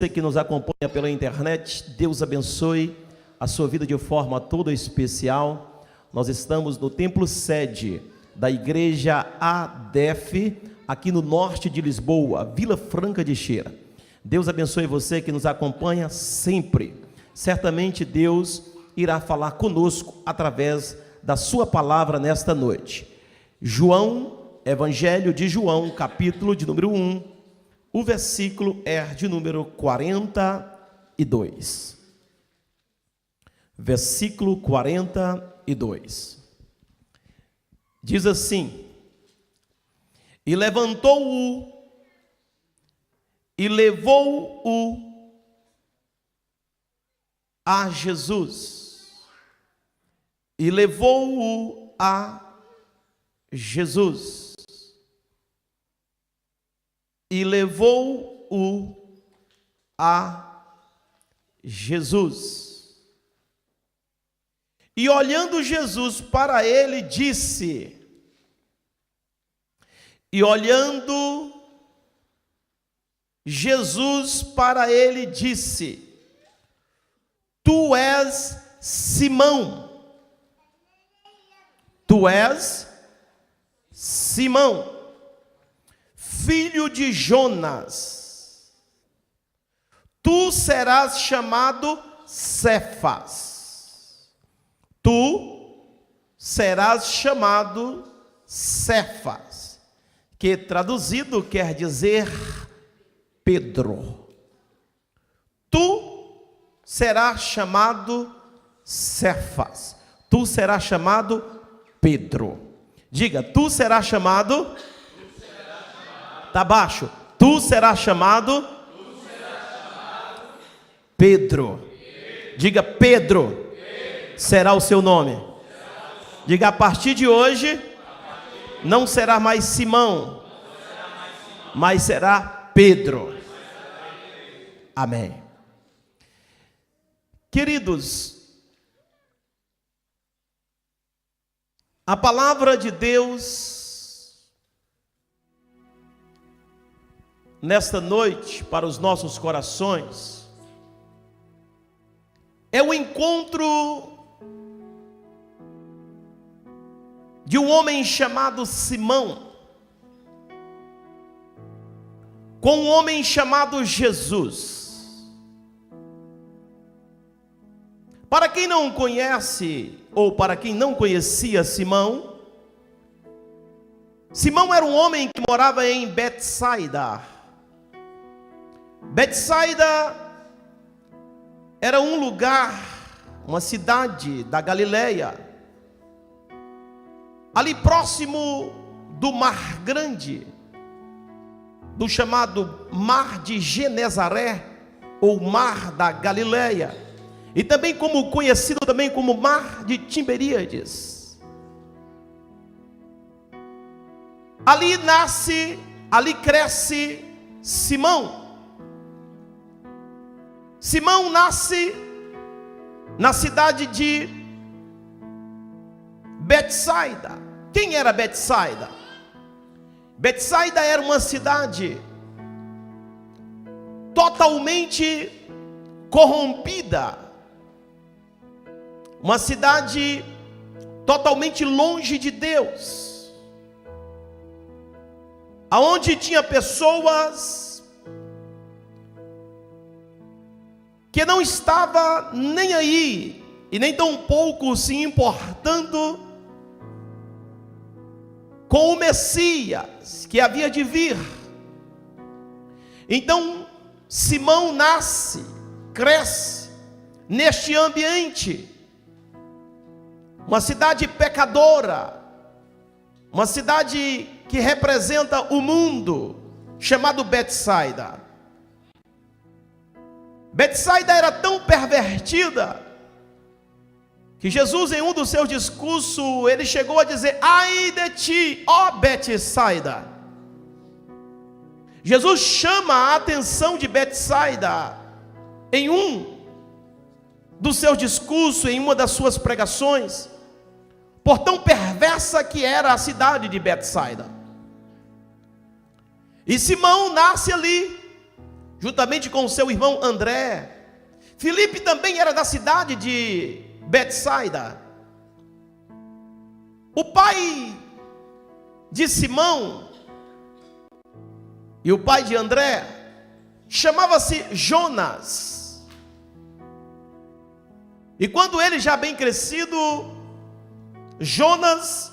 Você que nos acompanha pela internet, Deus abençoe a sua vida de forma toda especial. Nós estamos no templo sede da igreja ADEF, aqui no norte de Lisboa, Vila Franca de Xira. Deus abençoe você que nos acompanha sempre. Certamente Deus irá falar conosco através da sua palavra nesta noite. Evangelho de João, capítulo de número 1. O versículo é de número 42. Versículo 42. Diz assim: E levantou-o e levou-o a Jesus. E levou-o a Jesus. E levou-o a Jesus. E olhando Jesus para ele, disse, e olhando Jesus para ele, disse, Tu és Simão, tu és Simão, filho de Jonas, tu serás chamado Cefas. Tu serás chamado Cefas, que traduzido quer dizer Pedro. Tu serás chamado Cefas. Tu serás chamado Pedro. Diga, tu serás chamado. Está abaixo. Tu serás chamado Pedro. Diga, Pedro será o seu nome. Diga, a partir de hoje não será mais Simão, mas será Pedro. Amém. Queridos, a palavra de Deus nesta noite, para os nossos corações, é o encontro de um homem chamado Simão com um homem chamado Jesus. Para quem não conhece, ou para quem não conhecia Simão, Simão era um homem que morava em Betsaida. Betsaida era um lugar, uma cidade da Galileia, ali próximo do Mar Grande, do chamado Mar de Genezaré, ou Mar da Galileia, e também conhecido também como Mar de Tiberíades. Ali nasce, ali cresce Simão. Simão nasce na cidade de Betsaida. Quem era Betsaida? Betsaida era uma cidade totalmente corrompida, uma cidade totalmente longe de Deus, aonde tinha pessoas que não estava nem aí, e nem tão pouco se importando com o Messias que havia de vir. Então Simão nasce, cresce neste ambiente, uma cidade pecadora, uma cidade que representa o mundo, chamado Betsaida. Betsaida era tão pervertida que Jesus, em um dos seus discursos, ele chegou a dizer: ai de ti, ó Betsaida. Jesus chama a atenção de Betsaida em um dos seus discursos, em uma das suas pregações, por tão perversa que era a cidade de Betsaida. E Simão nasce ali, juntamente com o seu irmão André. Filipe também era da cidade de Betsaida. O pai de Simão e o pai de André chamava-se Jonas. E quando ele já bem crescido, Jonas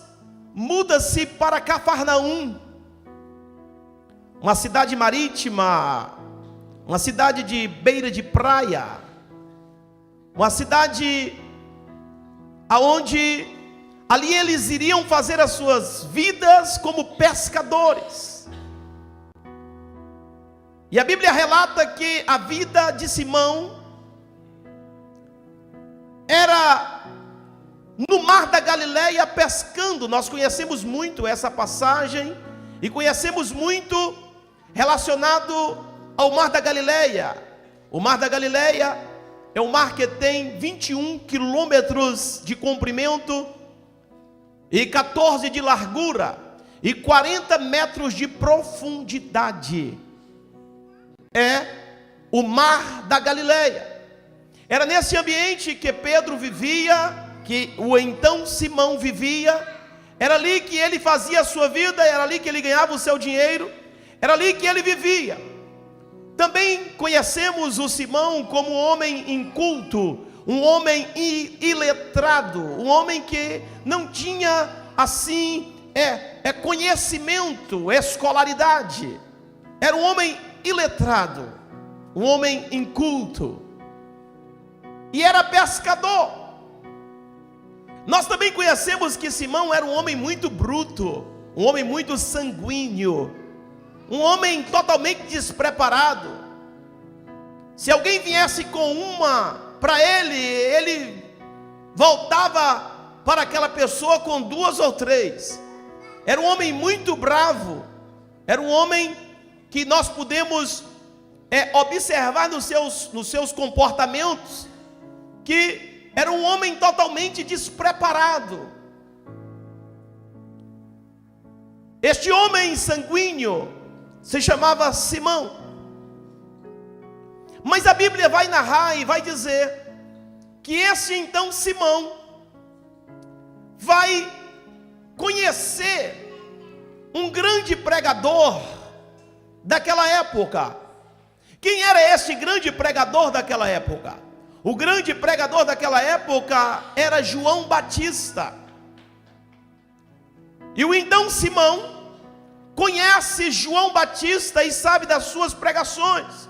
muda-se para Cafarnaum, uma cidade marítima, uma cidade de beira de praia, uma cidade aonde ali eles iriam fazer as suas vidas como pescadores. E a Bíblia relata que a vida de Simão era no mar da Galileia pescando. Nós conhecemos muito essa passagem e conhecemos muito relacionado ao mar da Galileia. O mar da Galileia é um mar que tem 21 quilômetros de comprimento e 14 de largura e 40 metros de profundidade. É o mar da Galileia. Era nesse ambiente que Pedro vivia, que o então Simão vivia. Era ali que ele fazia a sua vida, era ali que ele ganhava o seu dinheiro, era ali que ele vivia. Também conhecemos o Simão como um homem inculto, um homem iletrado, um homem que não tinha assim conhecimento, escolaridade. Era um homem iletrado, um homem inculto, e era pescador. Nós também conhecemos que Simão era um homem muito bruto, um homem muito sanguíneo, um homem totalmente despreparado. Se alguém viesse com uma para ele, ele voltava para aquela pessoa com 2 ou 3. Era um homem muito bravo, era um homem que nós podemos observar nos seus comportamentos, que era um homem totalmente despreparado. Este homem sanguíneo se chamava Simão. Mas a Bíblia vai narrar e vai dizer que esse então Simão vai conhecer um grande pregador daquela época. Quem era esse grande pregador daquela época? O grande pregador daquela época era João Batista. E o então Simão conhece João Batista e sabe das suas pregações.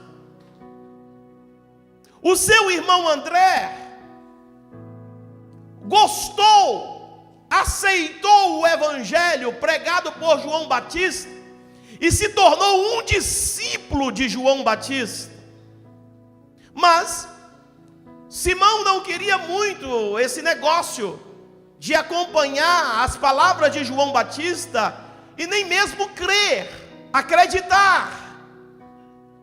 O seu irmão André gostou, aceitou o evangelho pregado por João Batista e se tornou um discípulo de João Batista. Mas Simão não queria muito esse negócio de acompanhar as palavras de João Batista e nem mesmo crer, acreditar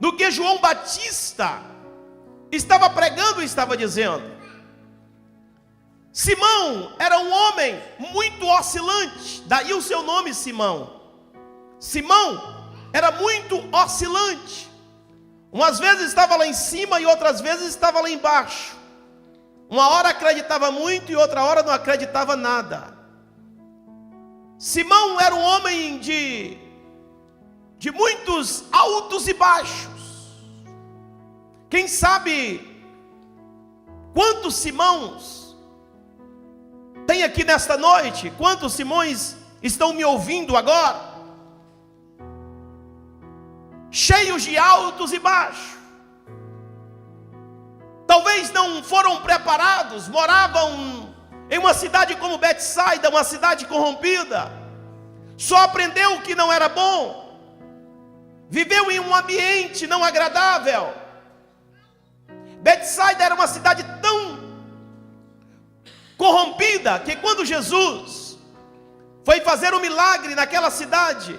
no que João Batista estava pregando e estava dizendo. Simão era um homem muito oscilante, daí o seu nome Simão. Simão era muito oscilante. Umas vezes estava lá em cima e outras vezes estava lá embaixo. Uma hora acreditava muito e outra hora não acreditava nada. Simão era um homem de muitos altos e baixos. Quem sabe quantos Simãos tem aqui nesta noite? Quantos Simões estão me ouvindo agora? Cheios de altos e baixos. Talvez não foram preparados, moravam em uma cidade como Betsaida, uma cidade corrompida. Só aprendeu que não era bom. Viveu em um ambiente não agradável. Betsaida era uma cidade tão corrompida que quando Jesus foi fazer um milagre naquela cidade,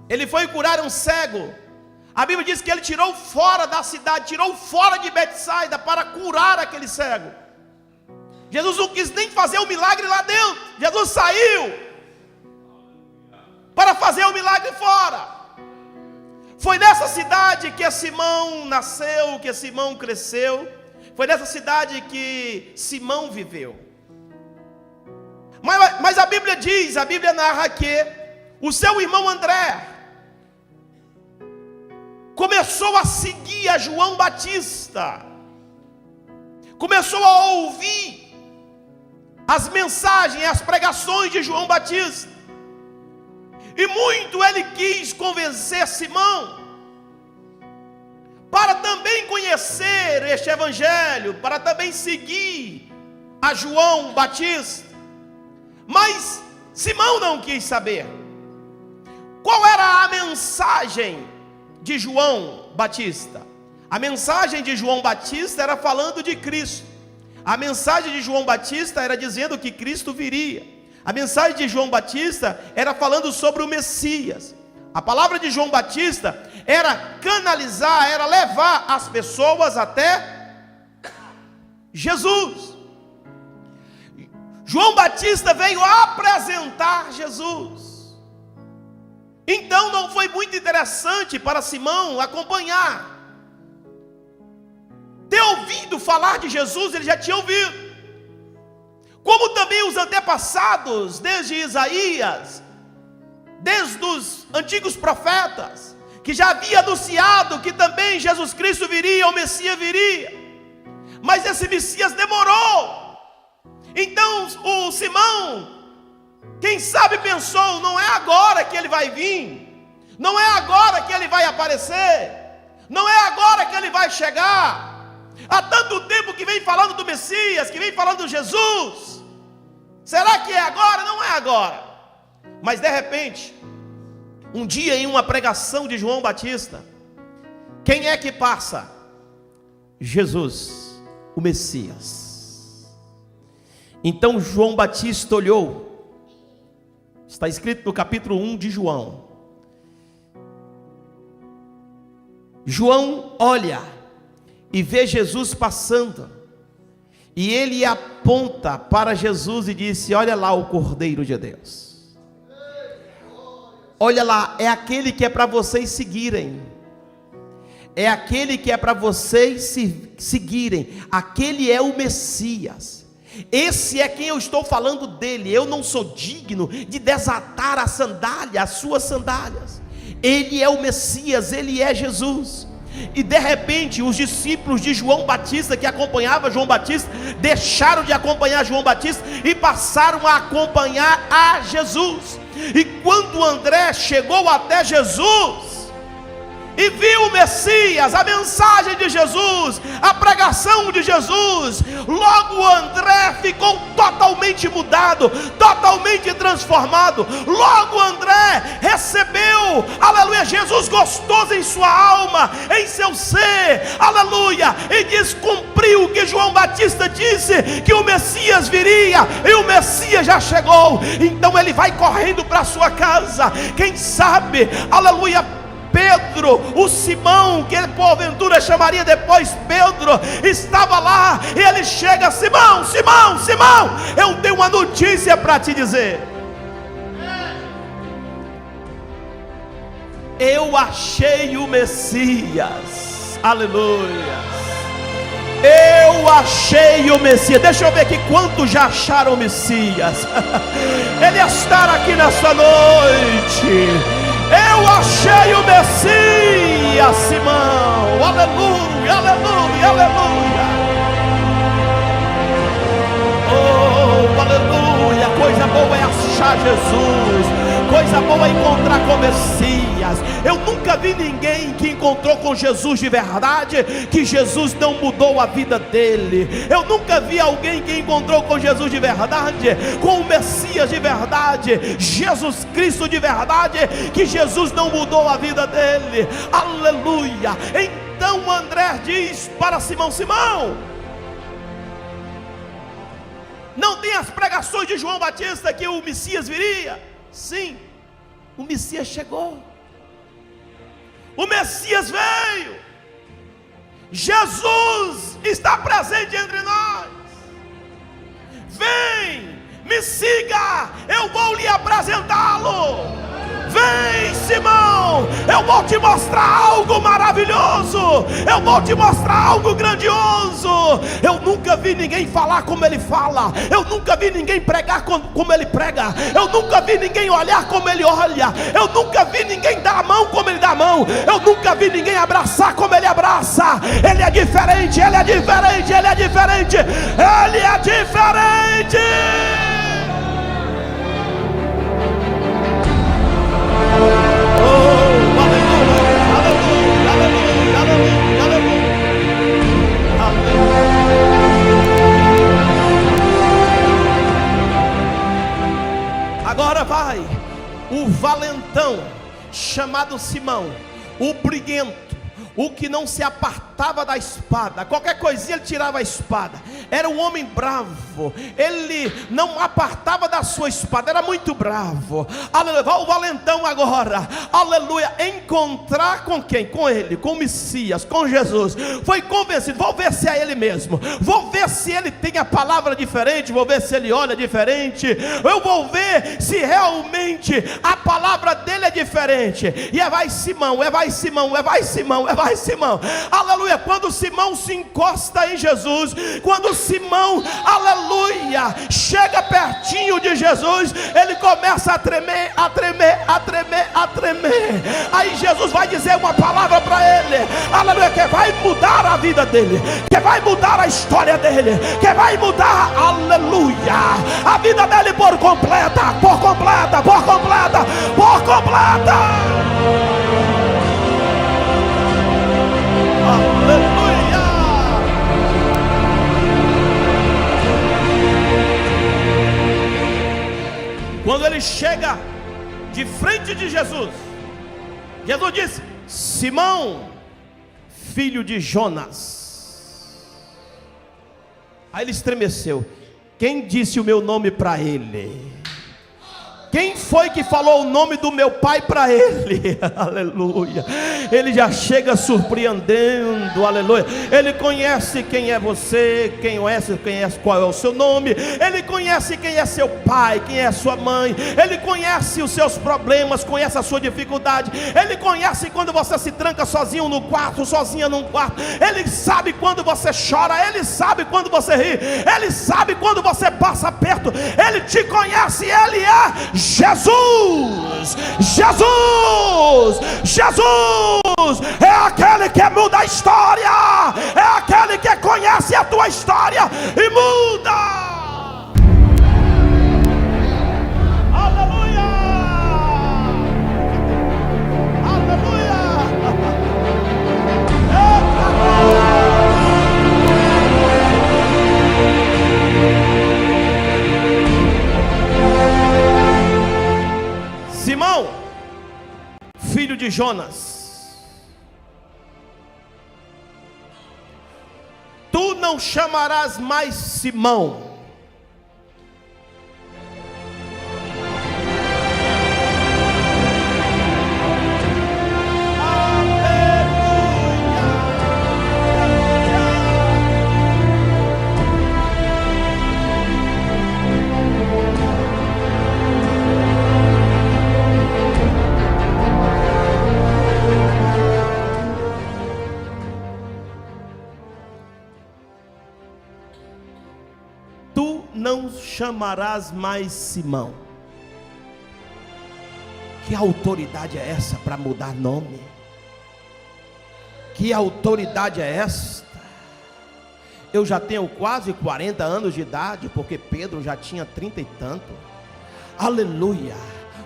ele foi curar um cego. A Bíblia diz que ele tirou fora da cidade, tirou fora de Betsaida para curar aquele cego. Jesus não quis nem fazer o milagre lá dentro. Jesus saiu para fazer o milagre fora. Foi nessa cidade que Simão nasceu, que Simão cresceu. Foi nessa cidade que Simão viveu. Mas a Bíblia diz, a Bíblia narra que o seu irmão André começou a seguir a João Batista, começou a ouvir as mensagens, as pregações de João Batista, e muito ele quis convencer Simão para também conhecer este evangelho, para também seguir a João Batista. Mas Simão não quis saber. Qual era a mensagem de João Batista? A mensagem de João Batista era falando de Cristo. A mensagem de João Batista era dizendo que Cristo viria. A mensagem de João Batista era falando sobre o Messias. A palavra de João Batista era canalizar, era levar as pessoas até Jesus. João Batista veio apresentar Jesus. Então não foi muito interessante para Simão acompanhar. Ter ouvido falar de Jesus, ele já tinha ouvido. Como também os antepassados, desde Isaías, desde os antigos profetas, que já havia anunciado que também Jesus Cristo viria, o Messias viria. Mas esse Messias demorou. Então o Simão, quem sabe pensou, não é agora que ele vai vir, não é agora que ele vai aparecer, não é agora que ele vai chegar. Há tanto tempo que vem falando do Messias, que vem falando de Jesus. Será que é agora? Não é agora. Mas de repente, um dia em uma pregação de João Batista, quem é que passa? Jesus, o Messias. Então João Batista olhou, está escrito no capítulo 1 de João. João olha e vê Jesus passando, e ele aponta para Jesus e disse: olha lá o Cordeiro de Deus, olha lá, é aquele que é para vocês seguirem, é aquele que é para vocês seguirem, aquele é o Messias. Esse é quem eu estou falando dele. Eu não sou digno de desatar a sandália, as suas sandálias. Ele é o Messias, ele é Jesus. E de repente os discípulos de João Batista, que acompanhavam João Batista, deixaram de acompanhar João Batista e passaram a acompanhar a Jesus. E quando André chegou até Jesus e viu o Messias, a mensagem de Jesus, a pregação de Jesus, logo André ficou totalmente mudado, totalmente transformado. Logo André recebeu, aleluia, Jesus gostoso em sua alma, em seu ser, aleluia, e diz: cumpriu o que João Batista disse, que o Messias viria, e o Messias já chegou. Então ele vai correndo para sua casa. Quem sabe, aleluia, Pedro, o Simão, que ele porventura chamaria depois Pedro, estava lá, e ele chega: Simão, Simão, Simão, eu tenho uma notícia para te dizer. Eu achei o Messias, aleluia. Eu achei o Messias. Deixa eu ver aqui quantos já acharam o Messias. Ele está aqui nessa noite. Eu achei o Messias, Simão. Aleluia, aleluia, aleluia. Oh, aleluia. Coisa boa é achar Jesus. Coisa boa é encontrar com o Messias. Eu nunca vi ninguém que encontrou com Jesus de verdade, que Jesus não mudou a vida dele. Eu nunca vi alguém que encontrou com Jesus de verdade, com o Messias de verdade, Jesus Cristo de verdade, que Jesus não mudou a vida dele. Aleluia. Então André diz para Simão: Simão, não tem as pregações de João Batista que o Messias viria? Sim, o Messias chegou, o Messias veio, Jesus está presente entre nós. Vem, me siga, eu vou lhe apresentá-lo. vem, Simão, eu vou te mostrar algo maravilhoso, eu vou te mostrar algo grandioso. Eu nunca vi ninguém falar como ele fala, eu nunca vi ninguém pregar como ele prega, eu nunca vi ninguém olhar como ele olha, eu nunca vi ninguém dar a mão como ele dá a mão, eu nunca vi ninguém abraçar como ele abraça. Ele é diferente, ele é diferente, ele é diferente, ele é diferente. Agora vai o valentão chamado Simão, o briguento, o que não se apartava da espada, qualquer coisinha ele tirava a espada, era um homem bravo, ele não apartava da sua espada, era muito bravo. Aleluia, vai o valentão agora, aleluia, encontrar com quem? Com ele, com o Messias, com Jesus. Foi convencido, vou ver se é ele mesmo, vou ver se ele tem a palavra diferente, vou ver se ele olha diferente, eu vou ver se realmente a palavra dele é diferente. E vai Simão, vai Simão, vai Simão, vai Simão, aleluia. Quando Simão se encosta em Jesus, quando Simão, aleluia, chega pertinho de Jesus, ele começa a tremer, a tremer, a tremer, a tremer. Aí Jesus vai dizer uma palavra para ele, aleluia, que vai mudar a vida dele, que vai mudar a história dele, que vai mudar, aleluia, a vida dele por completa, por completa, por completa, por completa. Aleluia! Quando ele chega de frente de Jesus, Jesus disse: Simão, filho de Jonas. Aí ele estremeceu. Quem disse o meu nome para ele? Quem foi que falou o nome do meu pai para ele? Aleluia. Ele já chega surpreendendo, aleluia. Ele conhece quem é você, quem conhece qual é o seu nome. Ele conhece quem é seu pai, quem é sua mãe. Ele conhece os seus problemas, conhece a sua dificuldade. Ele conhece quando você se tranca sozinho no quarto, sozinha num quarto. Ele sabe quando você chora, ele sabe quando você ri, ele sabe quando você passa perto. Ele te conhece, ele é Jesus, Jesus, Jesus, é aquele que muda a história, é aquele que conhece a tua história e muda. Aleluia, aleluia. Simão, filho de Jonas, tu não chamarás mais Simão, não chamarás mais Simão. Que autoridade é essa para mudar nome? Que autoridade é esta? Eu já tenho quase 40 anos de idade, porque Pedro já tinha 30 e tanto. Aleluia.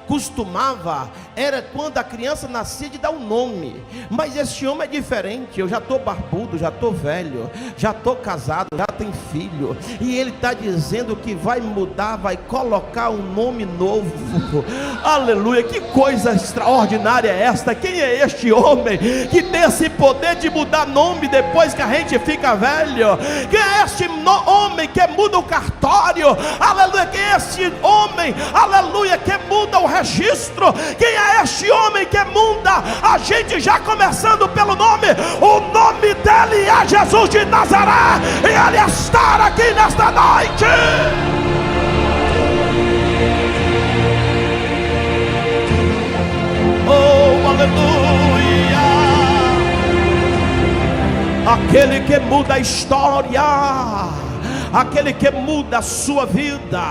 Costumava, era quando a criança nascia, de dar um nome. Mas esse homem é diferente. Eu já estou barbudo, já estou velho, já estou casado, já tenho filho. E ele está dizendo que vai mudar, vai colocar um nome novo. Aleluia, que coisa extraordinária é esta? Quem é este homem que tem esse poder de mudar nome depois que a gente fica velho? Quem é este homem que muda o cartório? Aleluia, quem é este homem, aleluia, que muda o registro? Quem é este homem que muda a gente, já começando pelo nome? O nome dele é Jesus de Nazaré, e ele está aqui nesta noite. aquele que muda a história, aquele que muda a sua vida,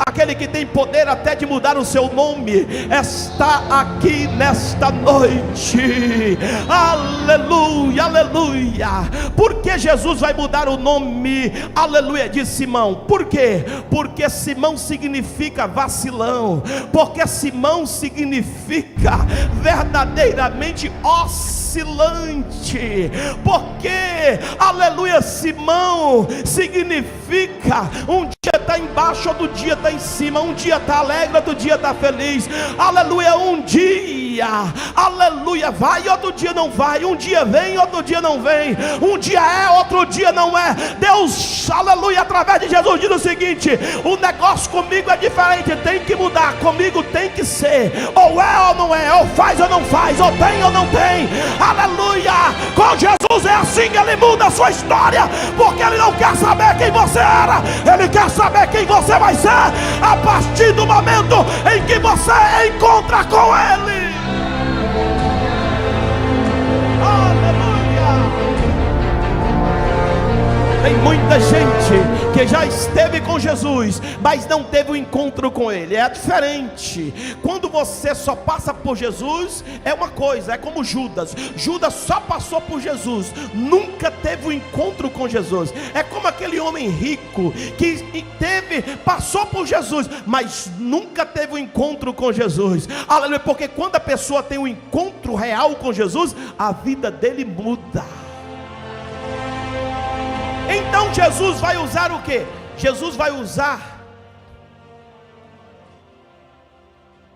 aquele que tem poder até de mudar o seu nome, está aqui nesta noite. Aleluia, aleluia. Por que Jesus vai mudar o nome, aleluia, de Simão? Por quê? Porque Simão significa vacilão, porque Simão significa verdadeiramente oscilante, porque, aleluia, Simão significa um dia está embaixo, outro dia está em cima, um dia está alegre, outro dia está feliz, aleluia, um dia, aleluia, vai, outro dia não vai, um dia vem, outro dia não vem, um dia é, outro dia não é. Deus, aleluia, através de Jesus diz o seguinte: o negócio comigo é diferente, tem que mudar, comigo tem que ser, ou é ou não é, ou faz ou não faz, ou tem ou não tem, aleluia. Com Jesus é assim, Ele muda a sua história, porque Ele não quer saber quem você era, Ele quer saber quem você vai ser, a partir do momento em que você encontra com Ele. Tem muita gente que já esteve com Jesus, mas não teve um encontro com Ele. É diferente. Quando você só passa por Jesus, é uma coisa, é como Judas. Judas só passou por Jesus, nunca teve um encontro com Jesus. É como aquele homem rico que passou por Jesus, mas nunca teve um encontro com Jesus. Aleluia, porque quando a pessoa tem um encontro real com Jesus, a vida dele muda. Então Jesus vai usar o que? Jesus vai usar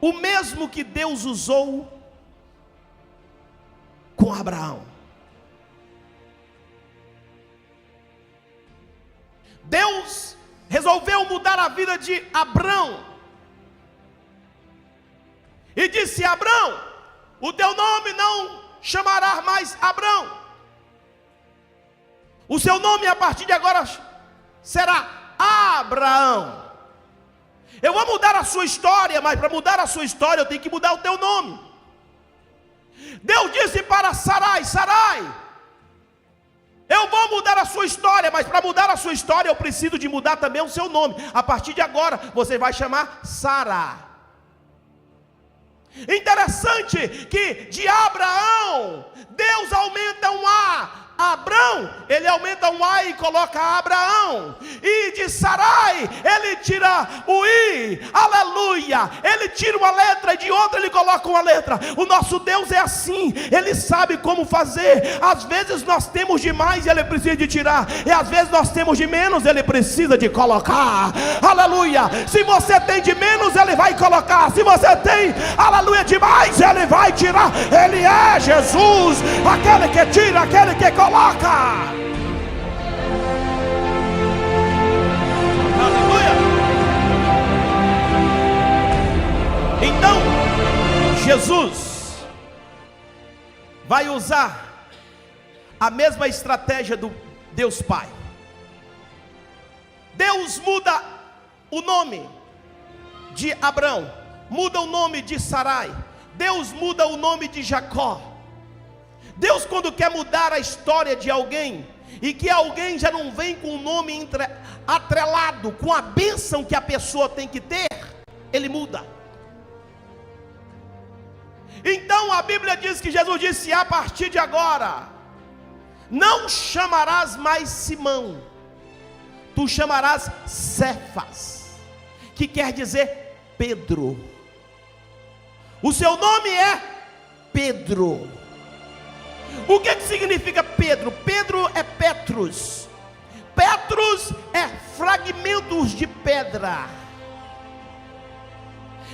o mesmo que Deus usou com Abraão. Deus resolveu mudar a vida de Abrão e disse: Abrão, o teu nome não chamará mais Abrão, o seu nome a partir de agora será Abraão. Eu vou mudar a sua história, mas para mudar a sua história eu tenho que mudar o teu nome. Deus disse para Sarai: Sarai, eu vou mudar a sua história, mas para mudar a sua história eu preciso de mudar também o seu nome. A partir de agora você vai chamar Sara. Interessante que de Abraão Deus aumenta um A. Abrão, ele aumenta um A e coloca Abraão. E de Sarai, ele tira o I, aleluia. Ele tira uma letra e de outra ele coloca uma letra. O nosso Deus é assim, Ele sabe como fazer. Às vezes nós temos demais e Ele precisa de tirar, e às vezes nós temos de menos, Ele precisa de colocar, aleluia. Se você tem de menos, Ele vai colocar. Se você tem, aleluia, demais, Ele vai tirar. Ele é Jesus, aquele que tira, aquele que coloca. Aleluia. Então Jesus vai usar a mesma estratégia do Deus Pai. Deus muda o nome de Abrão, muda o nome de Sarai, Deus muda o nome de Jacó. Deus, quando quer mudar a história de alguém, e que alguém já não vem com o nome atrelado com a bênção que a pessoa tem que ter, Ele muda. Então a Bíblia diz que Jesus disse: a partir de agora não chamarás mais Simão, tu chamarás Cefas, que quer dizer Pedro. O seu nome é Pedro. O que significa Pedro? Pedro é Petrus. Petrus é fragmentos de pedra,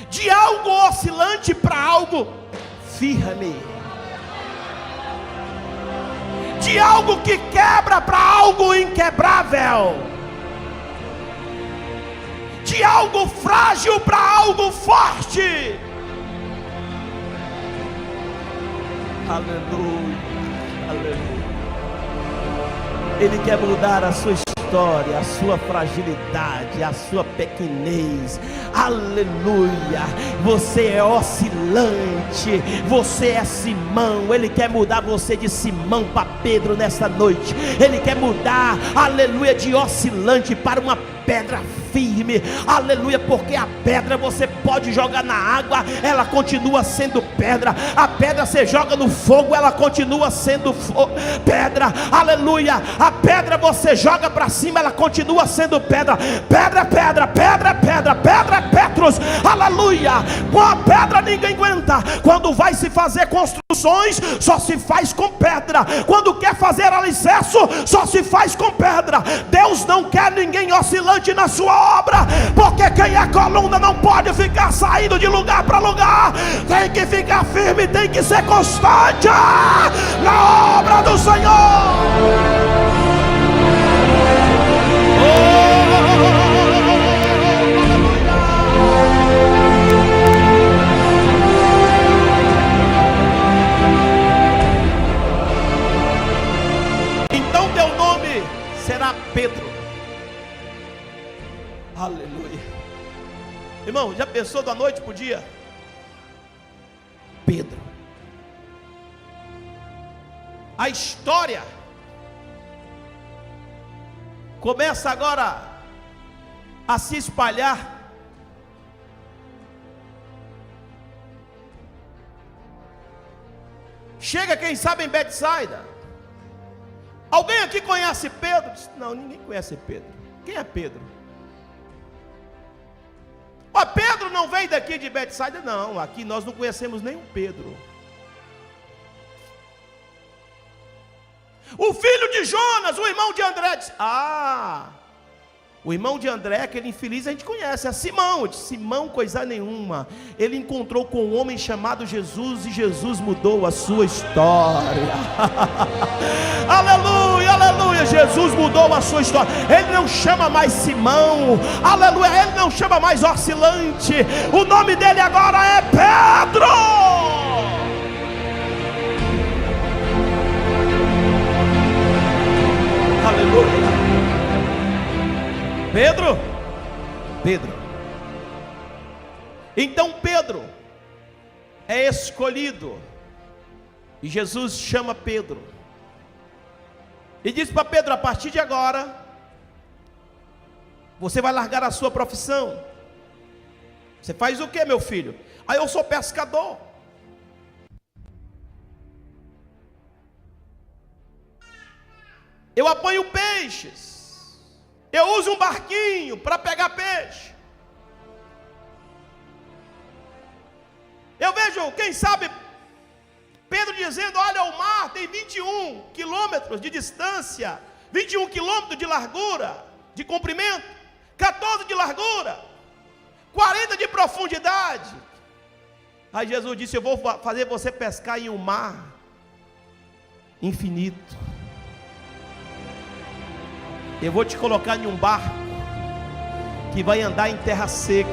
de algo oscilante para algo firme, de algo que quebra para algo inquebrável, de algo frágil para algo forte. Aleluia, aleluia. Ele quer mudar a sua história. história, a sua fragilidade, a sua pequenez. Aleluia. Você é oscilante, você é Simão. Ele quer mudar você de Simão para Pedro nesta noite. Ele quer mudar, aleluia, de oscilante para uma pedra firme, aleluia, porque a pedra você pode jogar na água, ela continua sendo pedra. A pedra você joga no fogo, ela continua sendo pedra, aleluia. A pedra você joga para cima, ela continua sendo pedra. Pedra, pedra, pedra, pedra, pedra, Petros, aleluia. Com a pedra ninguém aguenta. Quando vai se fazer construções, só se faz com pedra. Quando quer fazer alicerce, só se faz com pedra. Deus não quer ninguém oscilante na sua obra, porque quem é coluna não pode ficar saindo de lugar para lugar. Tem que ficar firme, tem que ser constante na obra do Senhor. Então teu nome será Pedro. Aleluia. Irmão, já pensou da noite para o dia? Pedro. A história começa agora a se espalhar. Chega, quem sabe, em Betsaida. Alguém aqui conhece Pedro? Não, ninguém conhece Pedro. Quem é Pedro? Ó, Pedro não veio daqui de Betsaida, não. Aqui nós não conhecemos nenhum Pedro. O filho de Jonas, o irmão de André, disse, o irmão de André, aquele infeliz, a gente conhece, é Simão. Eu disse, Simão, coisa nenhuma. Ele encontrou com um homem chamado Jesus, e Jesus mudou a sua história. Aleluia, aleluia. Jesus mudou a sua história. Ele não chama mais Simão, aleluia. Ele não chama mais oscilante. O nome dele agora é Pedro. Aleluia. Pedro. Então Pedro é escolhido, e Jesus chama Pedro e diz para Pedro: a partir de agora você vai largar a sua profissão. Você faz o que, meu filho? Eu sou pescador. Eu apanho peixes. Eu uso um barquinho para pegar peixe. Eu vejo, quem sabe, Pedro dizendo: olha, o mar tem 21 quilômetros de distância, 21 quilômetros de largura, de comprimento, 14 de largura, 40 de profundidade. Aí Jesus disse: eu vou fazer você pescar em um mar infinito. Eu vou te colocar em um barco que vai andar em terra seca.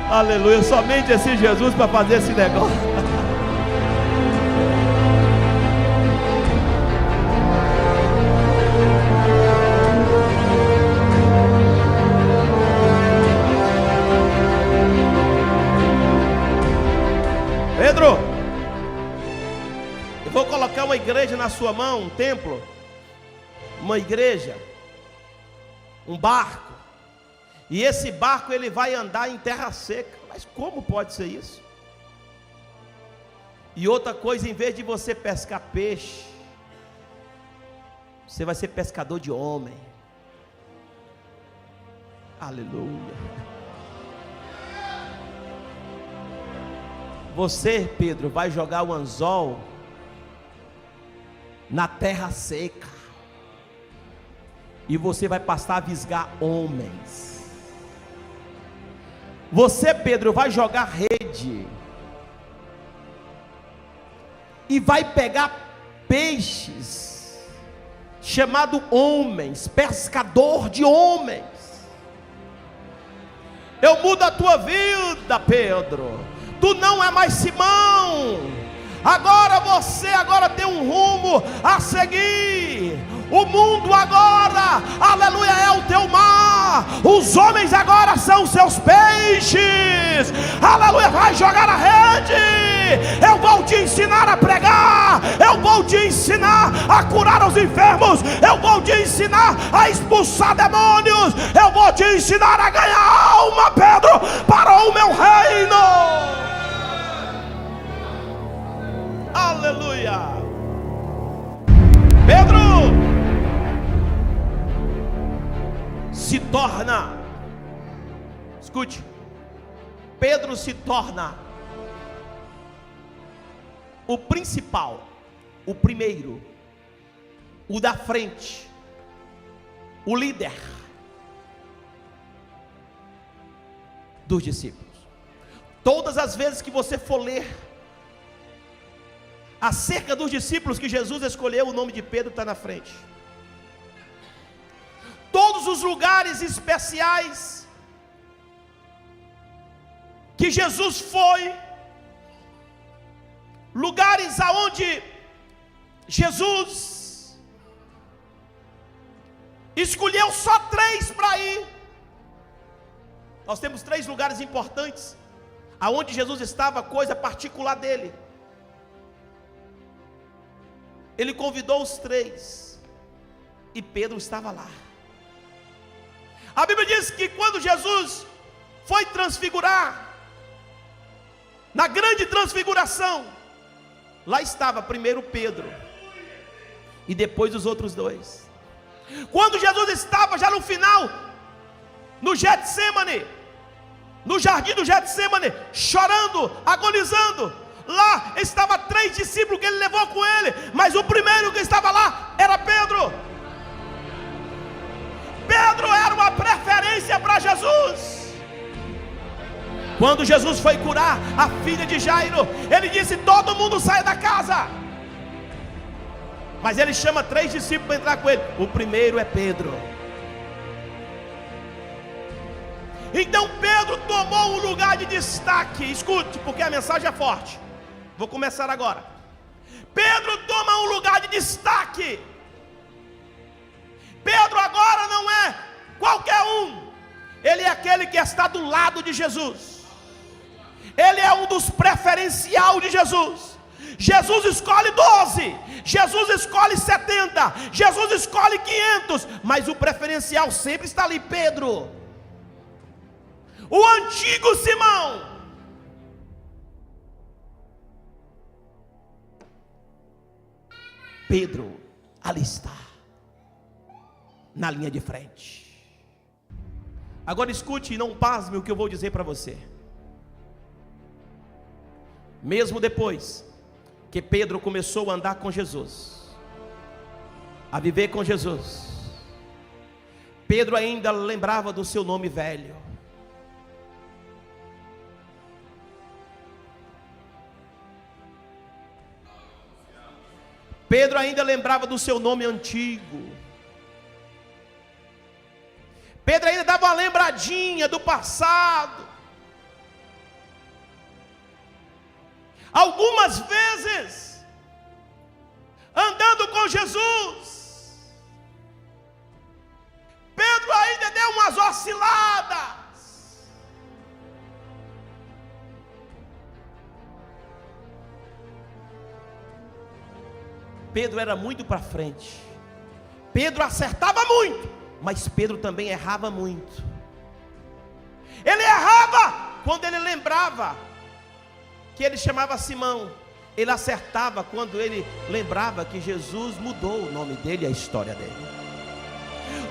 Aleluia, somente esse Jesus para fazer esse negócio. Pedro, eu vou colocar uma igreja na sua mão, um templo, uma igreja, um barco, e esse barco ele vai andar em terra seca. Mas como pode ser isso? E outra coisa, em vez de você pescar peixe, você vai ser pescador de homem. Aleluia. Você, Pedro, vai jogar o anzol na terra seca, e você vai passar a visgar homens. Você, Pedro, vai jogar rede e vai pegar peixes, chamado homens, pescador de homens. Eu mudo a tua vida, Pedro. Tu não é mais Simão. Agora você tem um rumo a seguir. O mundo agora, aleluia, é o teu mar. Os homens agora são seus peixes. Aleluia, vai jogar a rede. Eu vou te ensinar a pregar. Eu vou te ensinar a curar os enfermos. Eu vou te ensinar a expulsar demônios. Eu vou te ensinar a ganhar alma, Pedro, para o meu reino. Aleluia. Pedro se torna, escute, Pedro se torna o principal, o primeiro, o da frente, o líder dos discípulos. Todas as vezes que você for ler acerca dos discípulos que Jesus escolheu, o nome de Pedro está na frente. Todos os lugares especiais que Jesus foi, lugares aonde Jesus escolheu só 3 para ir. Nós temos 3 lugares importantes aonde Jesus estava, coisa particular dele. Ele convidou os 3 e Pedro estava lá. A Bíblia diz que quando Jesus foi transfigurar, na grande transfiguração, lá estava primeiro Pedro e depois os outros 2. Quando Jesus estava já no final, no Getsemane, no jardim do Getsemane, chorando, agonizando, lá estava 3 discípulos que ele levou com ele, mas o primeiro que estava lá era Pedro. Pedro era uma preferência para Jesus. Quando Jesus foi curar a filha de Jairo, ele disse: todo mundo saia da casa. Mas ele chama 3 discípulos para entrar com ele. O primeiro é Pedro. Então Pedro tomou um lugar de destaque. Escute, porque a mensagem é forte. Vou começar agora. Pedro toma um lugar de destaque. Pedro agora não é qualquer um. Ele é aquele que está do lado de Jesus. Ele é um dos preferencial de Jesus. Jesus escolhe 12, Jesus escolhe 70, Jesus escolhe 500, mas o preferencial sempre está ali, Pedro, o antigo Simão. Pedro ali está, na linha de frente. Agora escute e não pasme o que eu vou dizer para você. Mesmo depois que Pedro começou a andar com Jesus, a viver com Jesus, Pedro ainda lembrava do seu nome velho. Pedro ainda lembrava do seu nome antigo. Pedro ainda dava uma lembradinha do passado. Algumas vezes, andando com Jesus, Pedro ainda deu umas osciladas. Pedro era muito para frente. Pedro acertava muito, mas Pedro também errava muito. Ele errava quando ele lembrava que ele chamava Simão. Ele acertava quando ele lembrava que Jesus mudou o nome dele e a história dele.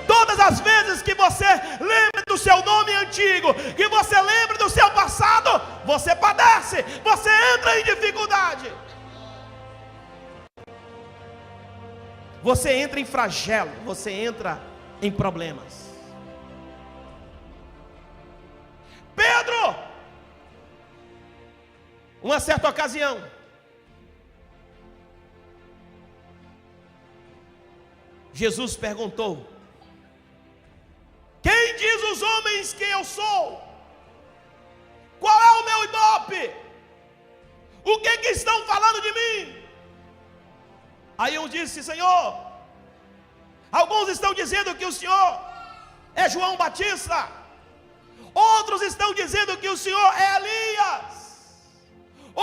Todas as vezes que você lembra do seu nome antigo, que você lembra do seu passado, você padece, você entra em dificuldade, você entra em flagelo, você entra em problemas. Pedro, uma certa ocasião, Jesus perguntou: quem diz os homens que eu sou? Qual é o meu ibope? O que estão falando de mim? Aí eu disse: Senhor, Alguns estão dizendo que o Senhor é João Batista. Outros estão dizendo que o Senhor é Elias.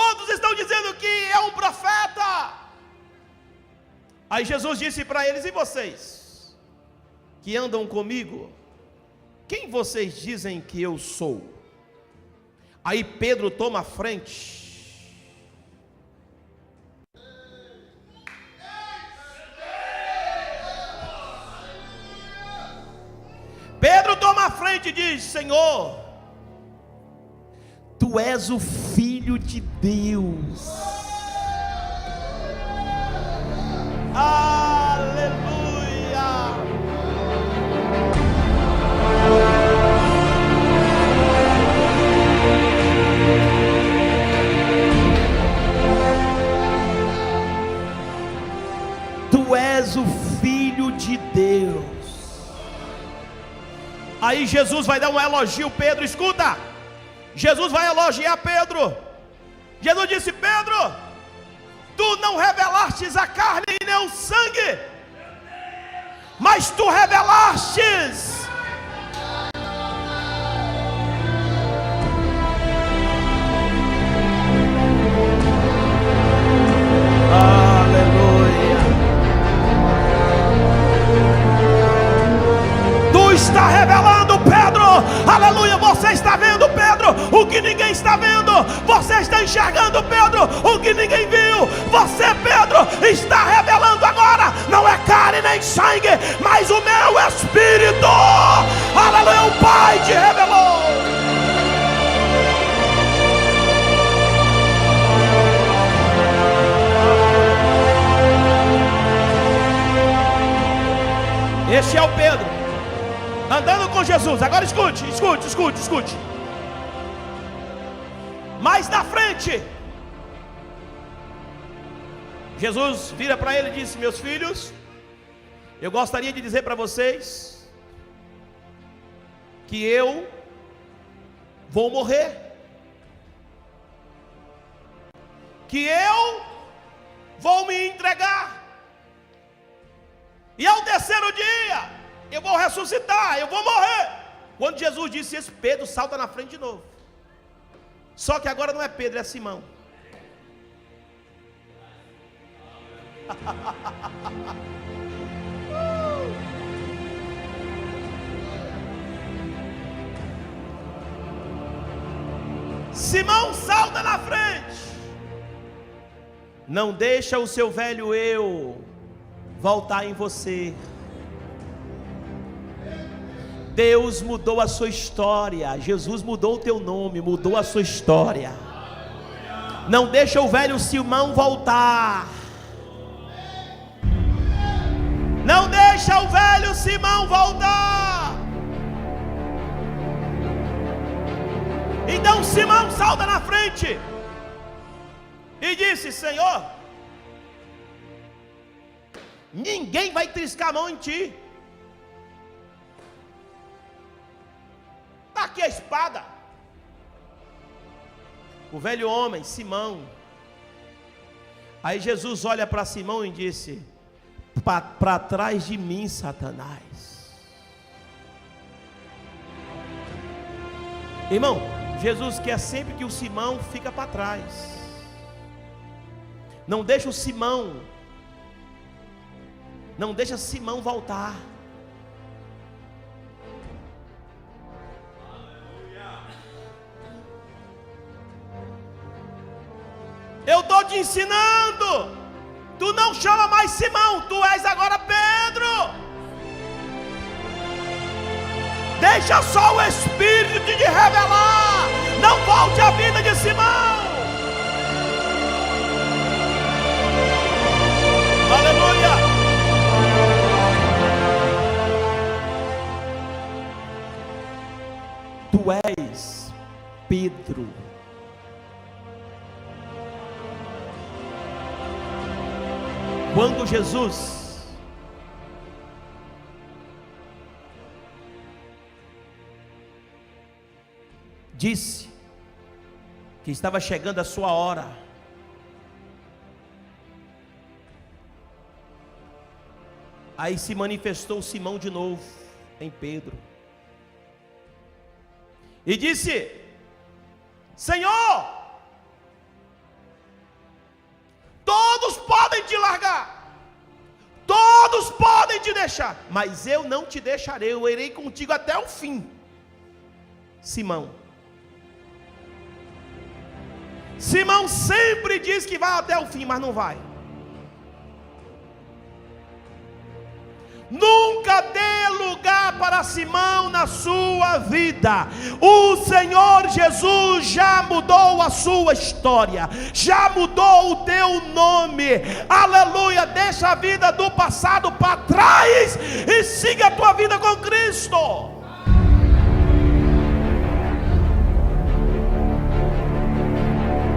Outros estão dizendo que é um profeta. Aí Jesus disse para eles: e vocês que andam comigo, quem vocês dizem que eu sou? Aí Pedro toma a frente. Pedro toma a frente e diz: Senhor, Tu és o Filho de Deus. Aleluia. Tu és o Filho de Deus. Aí Jesus vai dar um elogio. Pedro, escuta, Jesus vai elogiar Pedro. Jesus disse: Pedro, tu não revelastes a carne e nem o sangue, mas tu revelastes está revelando, Pedro, aleluia. Você está vendo, Pedro, o que ninguém está vendo. Você está enxergando, Pedro, o que ninguém viu. Você, Pedro, está revelando agora. Não é carne nem sangue, mas o meu Espírito, aleluia. O Pai te revelou. Este é o Pedro andando com Jesus. Agora escute. Mais na frente, Jesus vira para ele e disse: meus filhos, eu gostaria de dizer para vocês que eu vou morrer, que eu vou me entregar, e ao terceiro dia eu vou ressuscitar, eu vou morrer. Quando Jesus disse isso, Pedro salta na frente de novo. Só que agora não é Pedro, é Simão. Simão salta na frente. Não deixa o seu velho eu voltar em você. Deus mudou a sua história. Jesus mudou o teu nome, mudou a sua história. Não deixa o velho Simão voltar. Não deixa o velho Simão voltar. Então Simão salta na frente e disse: Senhor, ninguém vai triscar a mão em ti. Está aqui a espada. O velho homem, Simão. Aí Jesus olha para Simão e disse: para trás de mim, Satanás. Irmão, Jesus quer sempre que o Simão fica para trás. Não deixa o Simão, não deixa Simão voltar. Eu estou te ensinando. Tu não chama mais Simão, tu és agora Pedro. Deixa só o Espírito te revelar. Não volte à vida de Simão. Aleluia. Tu és Pedro. Quando Jesus disse que estava chegando a sua hora, Aí se manifestou Simão de novo em Pedro e disse: Senhor, todos podem te largar, todos podem te deixar, mas eu não te deixarei, eu irei contigo até o fim. Simão sempre diz que vai até o fim, mas não vai. Nunca dê lugar para Simão na sua vida. O Senhor Jesus já mudou a sua história, já mudou o teu nome. Aleluia. Deixa a vida do passado para trás e siga a tua vida com Cristo.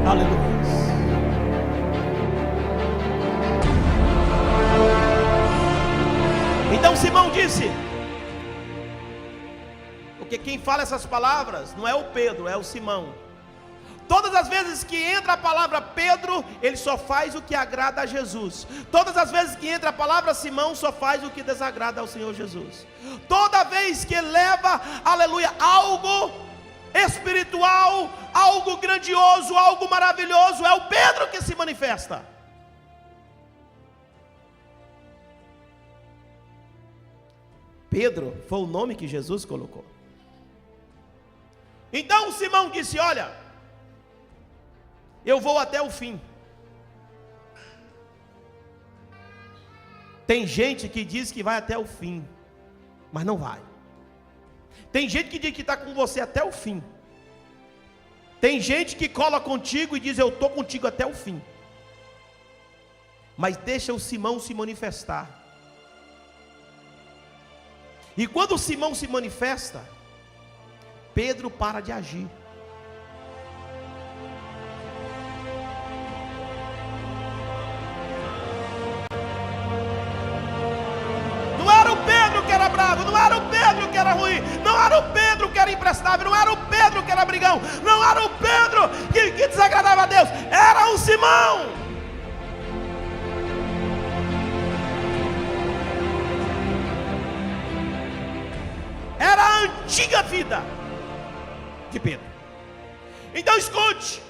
Aleluia. Então Simão disse, porque quem fala essas palavras não é o Pedro, é o Simão. Todas as vezes que entra a palavra Pedro, ele só faz o que agrada a Jesus. Todas as vezes que entra a palavra Simão, só faz o que desagrada ao Senhor Jesus. Toda vez que ele leva, aleluia, algo espiritual, algo grandioso, algo maravilhoso, é o Pedro que se manifesta. Pedro foi o nome que Jesus colocou. Então Simão disse: olha, eu vou até o fim. Tem gente que diz que vai até o fim, mas não vai. Tem gente que diz que está com você até o fim. Tem gente que cola contigo e diz: eu estou contigo até o fim. Mas deixa o Simão se manifestar. E quando o Simão se manifesta, Pedro para de agir. Não era o Pedro que era bravo, não era o Pedro que era ruim, não era o Pedro que era imprestável, não era o Pedro que era brigão, não era o Pedro que desagradava a Deus, era o Simão. Era a antiga vida de Pedro. Então escute.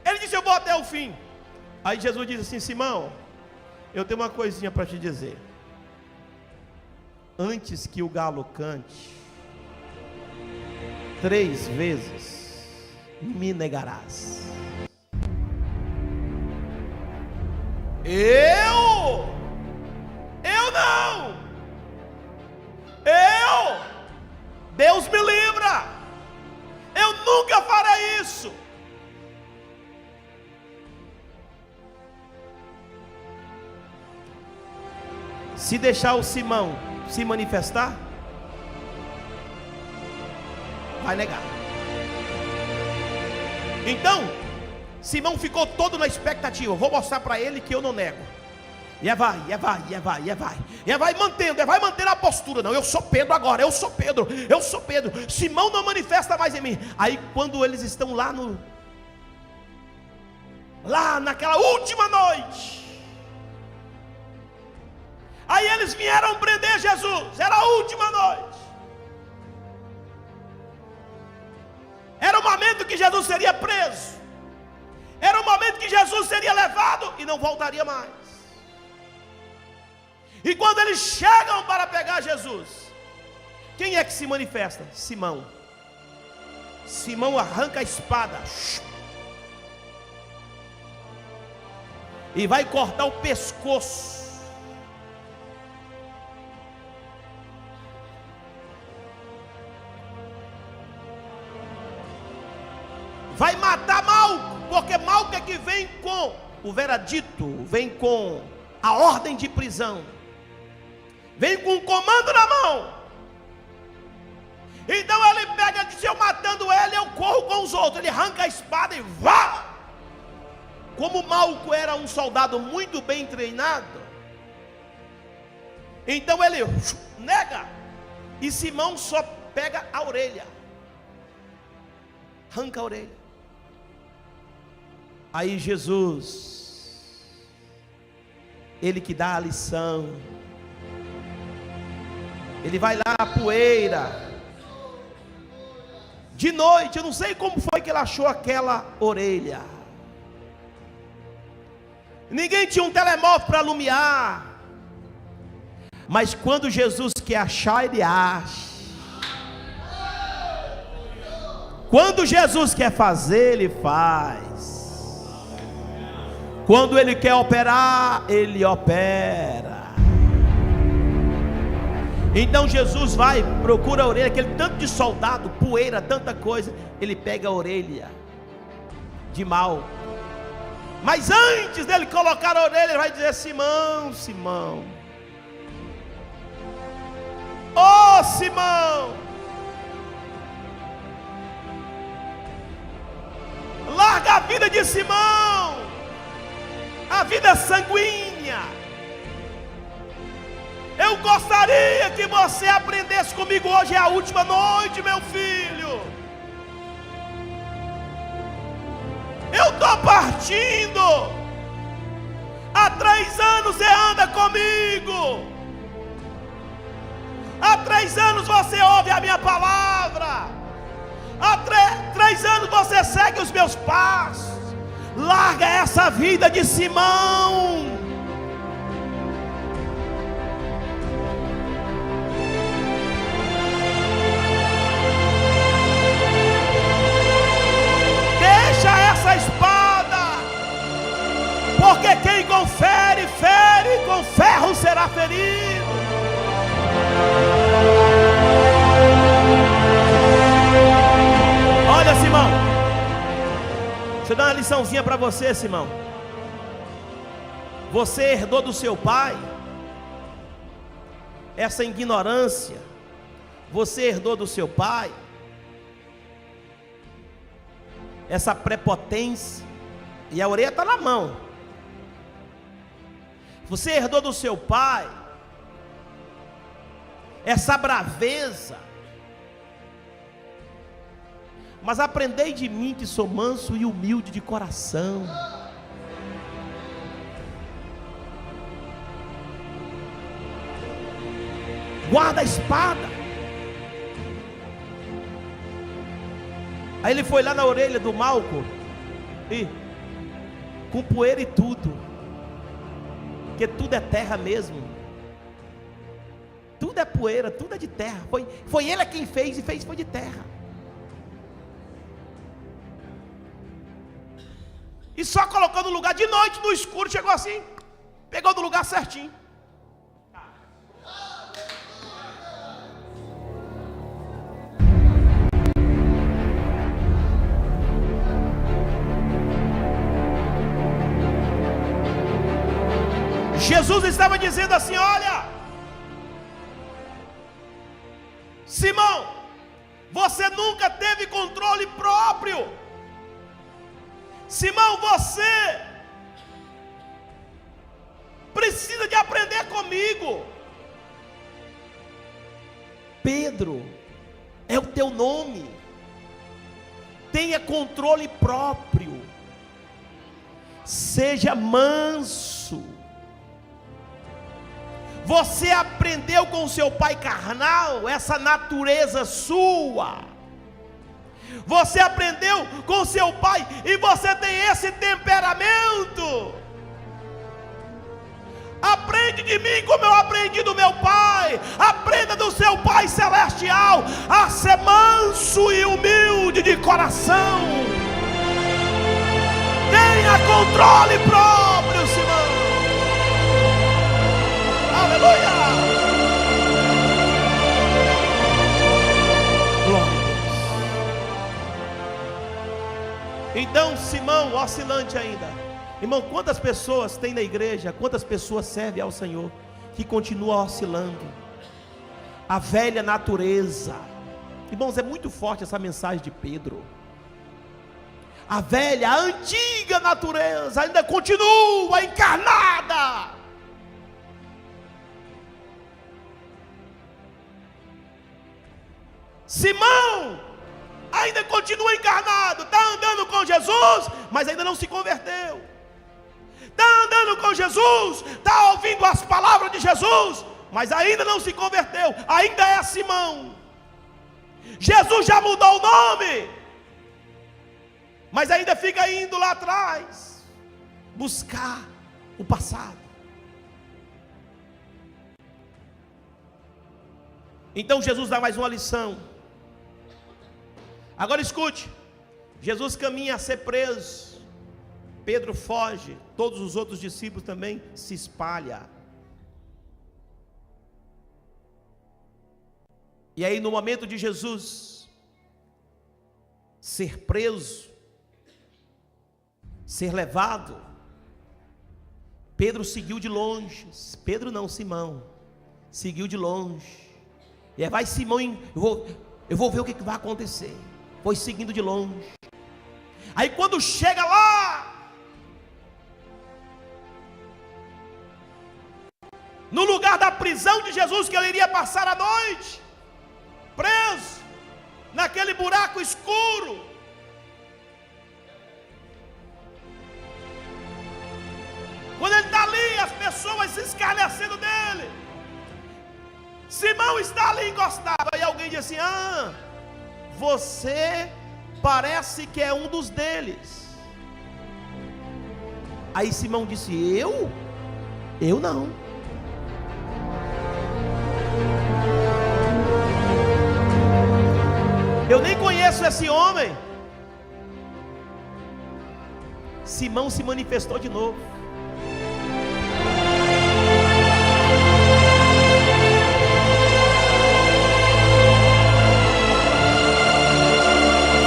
Ele disse: eu vou até o fim. Aí Jesus disse assim: Simão, eu tenho uma coisinha para te dizer. Antes que o galo cante, 3 vezes me negarás. Eu não. Deus me livra, eu nunca farei isso. Se deixar o Simão se manifestar, vai negar. Então Simão ficou todo na expectativa: vou mostrar para ele que eu não nego. E vai mantendo a postura. Não, eu sou Pedro agora, eu sou Pedro. Simão não manifesta mais em mim. Aí quando eles estão lá naquela última noite, aí eles vieram prender Jesus. Era a última noite. Era o momento que Jesus seria preso. Era o momento que Jesus seria levado e não voltaria mais. E quando eles chegam para pegar Jesus, quem é que se manifesta? Simão. Simão arranca a espada e vai cortar o pescoço. Vai matar Malco, porque Malco é que vem com o veredito, vem com a ordem de prisão, vem com um comando na mão. Então ele pega, diz: eu matando ele, eu corro com os outros. Ele arranca a espada e vá. Como Malco era um soldado muito bem treinado, então ele nega. E Simão só pega a orelha, arranca a orelha. Aí Jesus, ele que dá a lição, Ele vai lá na poeira. De noite, eu não sei como foi que ele achou aquela orelha. Ninguém tinha um telemóvel para alumiar. Mas quando Jesus quer achar, ele acha. Quando Jesus quer fazer, ele faz. Quando ele quer operar, ele opera. Então Jesus vai, procura a orelha, aquele tanto de soldado, poeira, tanta coisa. Ele pega a orelha de mal. Mas antes dele colocar a orelha, ele vai dizer: Simão, Simão, oh Simão, larga a vida de Simão, a vida sanguínea. Eu gostaria que você aprendesse comigo hoje, é a última noite, meu filho. Eu estou partindo. Há 3 anos você anda comigo. Há 3 anos você ouve a minha palavra. Há 3 anos você segue os meus passos. Larga essa vida de Simão. Essa espada, porque quem confere, fere, com ferro será ferido. Olha, Simão, deixa eu dar uma liçãozinha para você, Simão. Você herdou do seu pai essa ignorância. Você herdou do seu pai essa prepotência, e a orelha está na mão. Você herdou do seu pai essa braveza. Mas aprendei de mim, que sou manso e humilde de coração. Guarda a espada. Aí ele foi lá na orelha do Malco, e com poeira e tudo, porque tudo é terra mesmo. Tudo é poeira, tudo é de terra. Foi ele quem fez, e fez foi de terra. E só colocou no lugar de noite, no escuro, chegou assim, pegou no lugar certinho. Jesus estava dizendo assim: olha, Simão, você nunca teve controle próprio. Simão, você precisa de aprender comigo. Pedro é o teu nome. Tenha controle próprio. Seja manso. Você aprendeu com seu pai carnal essa natureza sua. Você aprendeu com seu pai e você tem esse temperamento. Aprende de mim como eu aprendi do meu pai. Aprenda do seu pai celestial a ser manso e humilde de coração. Tenha controle próprio, Simão. Aleluia! Glória a Deus. Então Simão, oscilante ainda. Irmão, quantas pessoas tem na igreja, quantas pessoas servem ao Senhor que continua oscilando? A velha natureza. Irmãos, é muito forte essa mensagem de Pedro. A velha, a antiga natureza ainda continua encarnada. Simão ainda continua encarnado, está andando com Jesus, mas ainda não se converteu. Está andando com Jesus, está ouvindo as palavras de Jesus, mas ainda não se converteu, ainda é Simão. Jesus já mudou o nome, mas ainda fica indo lá atrás, buscar o passado. Então Jesus dá mais uma lição. Agora escute, Jesus caminha a ser preso, Pedro foge, todos os outros discípulos também se espalham. E aí no momento de Jesus ser preso, ser levado, Pedro seguiu de longe. Pedro não, Simão, seguiu de longe. E aí vai Simão, eu vou ver o que vai acontecer. Foi seguindo de longe. Aí quando chega lá, no lugar da prisão de Jesus, que ele iria passar a noite, preso, naquele buraco escuro, quando ele está ali, as pessoas se escarnecendo dele, Simão está ali encostado, aí alguém diz assim: ah, você parece que é um dos deles. Aí Simão disse: eu? Eu não. Eu nem conheço esse homem. Simão se manifestou de novo.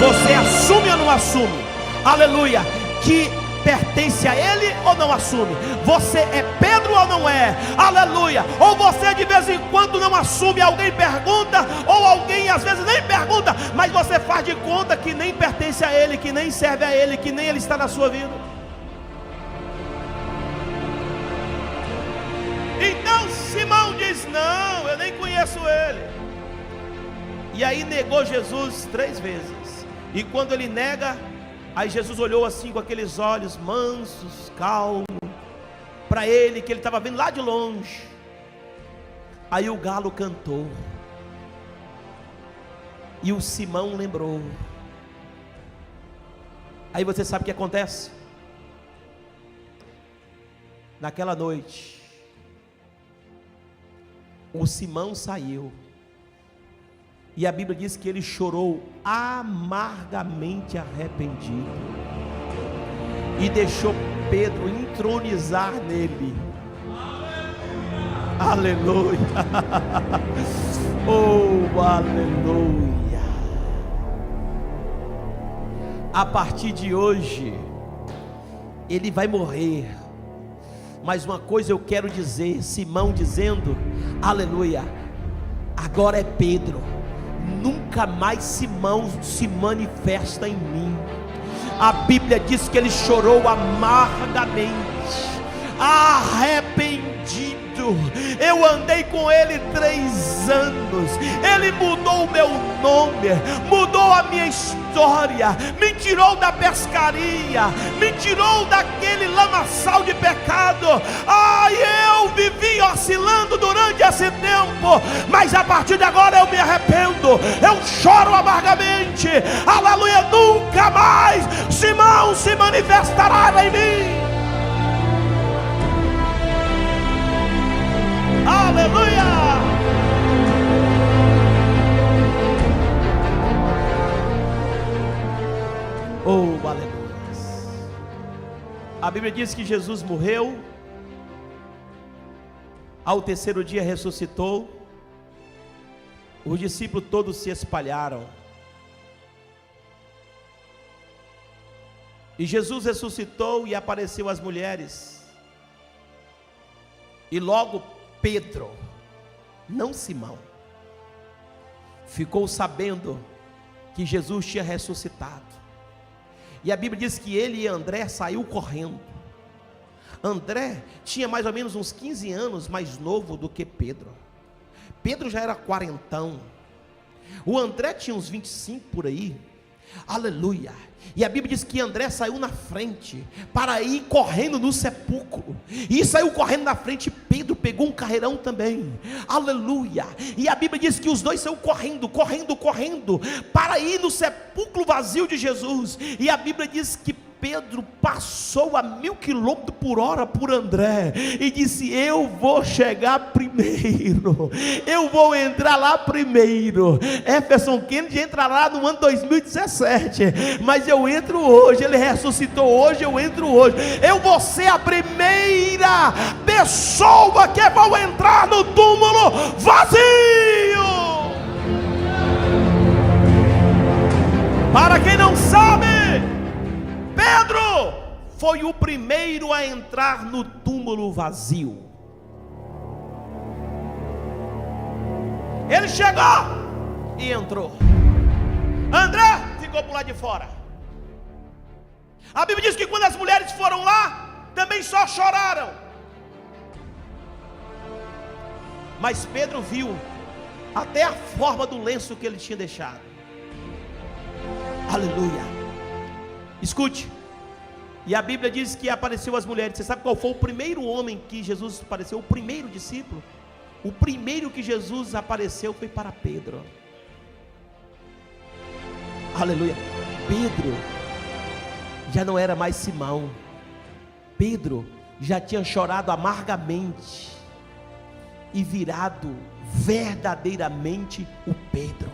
Você assume ou não assume? Aleluia. Que pertence a ele ou não assume? Você é Pedro ou não é? Aleluia. Ou você de vez em quando não assume, alguém pergunta, ou alguém às vezes nem pergunta, mas você faz de conta que nem pertence a ele, que nem serve a ele, que nem ele está na sua vida. Então Simão diz: não, eu nem conheço ele. E aí negou Jesus 3 vezes. E quando ele nega, aí Jesus olhou assim com aqueles olhos mansos, calmos, para ele, que ele estava vendo lá de longe. Aí o galo cantou, e o Simão lembrou. Aí você sabe o que acontece? Naquela noite, o Simão saiu, e a Bíblia diz que ele chorou amargamente arrependido, e deixou Pedro entronizar nele. Aleluia. Oh, aleluia. A partir de hoje, ele vai morrer. Mas uma coisa eu quero dizer, Simão dizendo: aleluia, agora é Pedro, nunca mais Simão se manifesta em mim. A Bíblia diz que ele chorou amargamente, arrependido. Eu andei com ele 3 anos, ele mudou o meu nome, mudou a minha história, me tirou da pescaria, me tirou daquele lamaçal de pecado. Eu vivi oscilando durante esse tempo, mas a partir de agora eu me arrependo, eu choro amargamente. Aleluia, nunca mais Simão se manifestará em mim. Aleluia. Oh, aleluia. A Bíblia diz que Jesus morreu, ao 3º dia ressuscitou, os discípulos todos se espalharam, e Jesus ressuscitou e apareceu às mulheres, e logo Pedro, não Simão, ficou sabendo que Jesus tinha ressuscitado. E a Bíblia diz que ele e André saiu correndo. André tinha mais ou menos uns 15 anos mais novo do que Pedro. Pedro já era quarentão. O André tinha uns 25 por aí. Aleluia. E a Bíblia diz que André saiu na frente para ir correndo no sepulcro, e saiu correndo na frente. Pedro pegou um carreirão também, aleluia. E a Bíblia diz que os dois saíram correndo para ir no sepulcro vazio de Jesus. E a Bíblia diz que Pedro passou a 1000 km/h por André e disse: eu vou chegar primeiro, eu vou entrar lá primeiro. Jefferson Kennedy entra lá no ano 2017, mas eu entro hoje. Ele ressuscitou hoje, eu entro hoje. Eu vou ser a primeira pessoa que vai entrar no túmulo vazio. Para quem não sabe, Pedro foi o primeiro a entrar no túmulo vazio. Ele chegou e entrou. André ficou por lá de fora. A Bíblia diz que quando as mulheres foram lá, também só choraram. Mas Pedro viu até a forma do lenço que ele tinha deixado. Aleluia. Escute, e a Bíblia diz que apareceu as mulheres. Você sabe qual foi o primeiro homem que Jesus apareceu? O primeiro discípulo? O primeiro que Jesus apareceu foi para Pedro. Aleluia. Pedro já não era mais Simão. Pedro já tinha chorado amargamente e virado verdadeiramente o Pedro,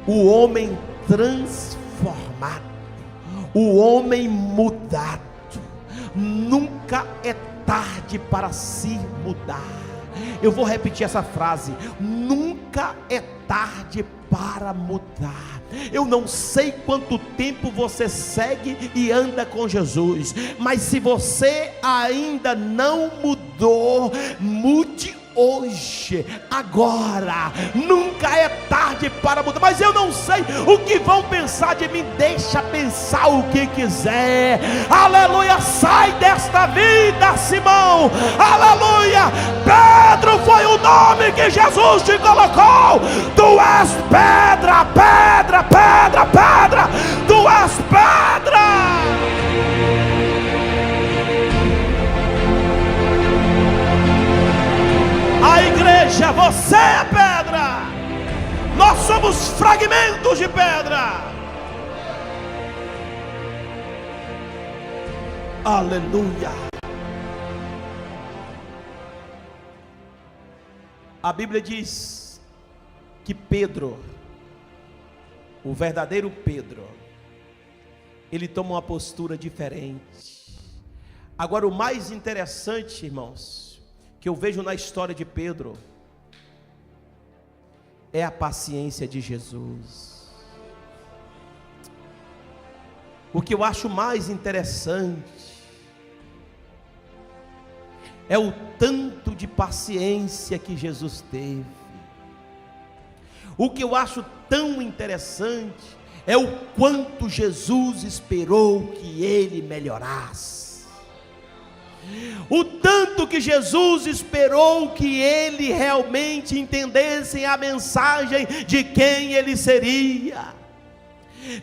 o homem transformado, o homem mudado. Nunca é tarde para se mudar. Eu vou repetir essa frase: nunca é tarde para mudar. Eu não sei quanto tempo você segue e anda com Jesus, mas se você ainda não mudou, mude hoje, agora. Nunca é tarde para mudar. Mas eu não sei o que vão pensar de mim. Deixa pensar o que quiser. Aleluia. Sai desta vida, Simão. Aleluia. Pedro foi o nome que Jesus te colocou. Tu és pedra, pedra, pedra, pedra. Tu és pedra. A igreja, você é pedra. Nós somos fragmentos de pedra. Aleluia. A Bíblia diz que Pedro, o verdadeiro Pedro, ele toma uma postura diferente. Agora, o mais interessante, irmãos, que eu vejo na história de Pedro é a paciência de Jesus. O que eu acho mais interessante é o tanto de paciência que Jesus teve. O que eu acho tão interessante é o quanto Jesus esperou que ele melhorasse. O tanto que Jesus esperou que ele realmente entendesse a mensagem de quem ele seria.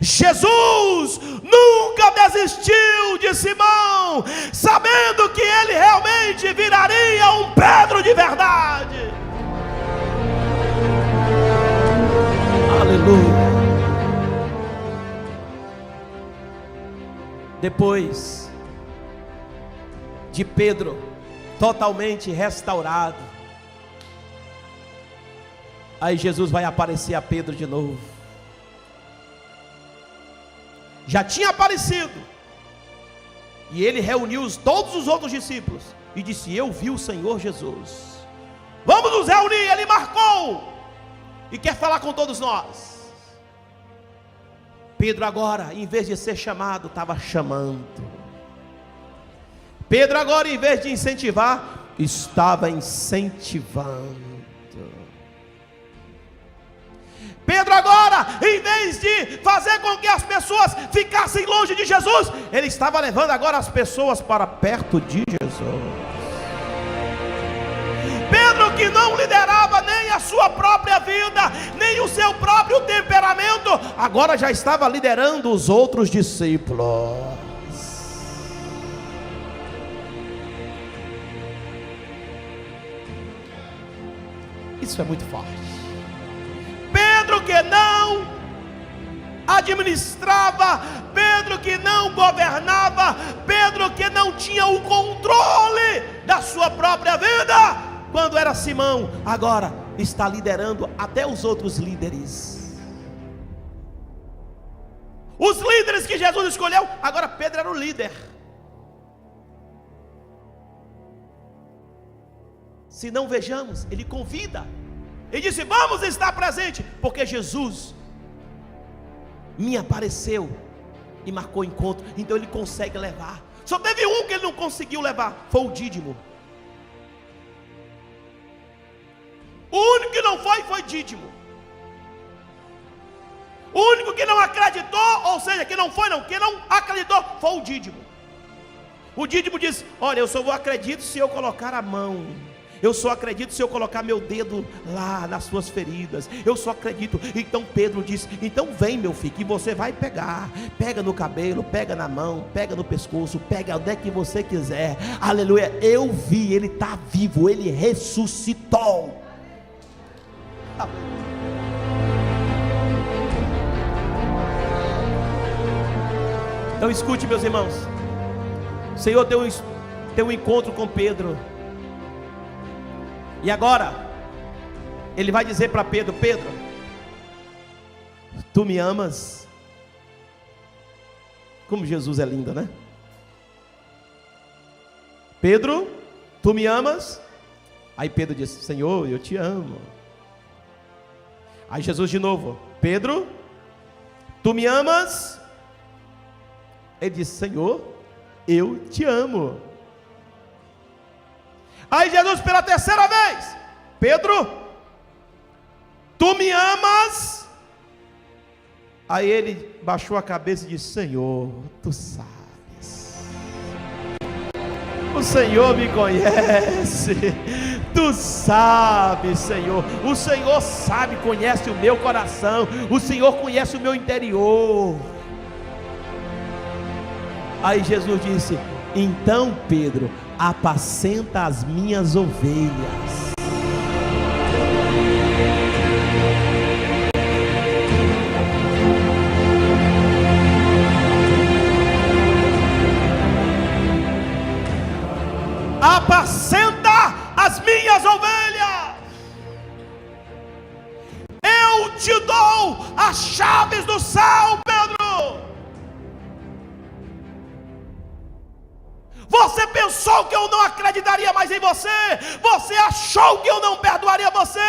Jesus nunca desistiu de Simão, sabendo que ele realmente viraria um Pedro de verdade. Aleluia. Depois de Pedro totalmente restaurado, aí Jesus vai aparecer a Pedro de novo. Já tinha aparecido, e ele reuniu todos os outros discípulos e disse: eu vi o Senhor Jesus, vamos nos reunir. Ele marcou e quer falar com todos nós. Pedro agora, em vez de ser chamado, estava chamando. Pedro agora, em vez de incentivar, estava incentivando. Pedro agora, em vez de fazer com que as pessoas ficassem longe de Jesus, ele estava levando agora as pessoas para perto de Jesus. Pedro, que não liderava nem a sua própria vida, nem o seu próprio temperamento, agora já estava liderando os outros discípulos. Isso é muito forte. Pedro que não administrava, Pedro que não governava, Pedro que não tinha o controle da sua própria vida, quando era Simão, agora está liderando até os outros líderes. Os líderes que Jesus escolheu, agora Pedro era o líder. Se não vejamos, ele convida, ele disse: vamos estar presente, porque Jesus me apareceu e marcou encontro, então ele consegue levar. Só teve um que ele não conseguiu levar, foi o Dídimo. O único que não foi Dídimo. O único que não acreditou, ou seja, que não acreditou, foi o Dídimo. O Dídimo disse: olha, eu só acredito se eu colocar a mão, eu só acredito se eu colocar meu dedo lá nas suas feridas, eu só acredito. Então Pedro disse: então vem, meu filho, que você vai pegar. Pega no cabelo, pega na mão, pega no pescoço, pega onde é que você quiser. Aleluia, eu vi, ele está vivo, ele ressuscitou. Então escute, meus irmãos, o Senhor tem um encontro com Pedro. E agora ele vai dizer para Pedro: Pedro, tu me amas? Como Jesus é lindo, né? Pedro, tu me amas? Aí Pedro disse: Senhor, eu te amo. Aí Jesus de novo: Pedro, tu me amas? Ele disse: Senhor, eu te amo. Aí Jesus pela terceira vez: Pedro, tu me amas? Aí ele baixou a cabeça e disse: Senhor, tu sabes, o Senhor me conhece, tu sabes, Senhor, o Senhor sabe, conhece o meu coração, o Senhor conhece o meu interior. Aí Jesus disse: então Pedro, apacenta as minhas ovelhas. Apacenta as minhas ovelhas. Eu te dou as chaves do céu, Pedro. Você pensou que eu não acreditaria mais em você? Você achou que eu não perdoaria você?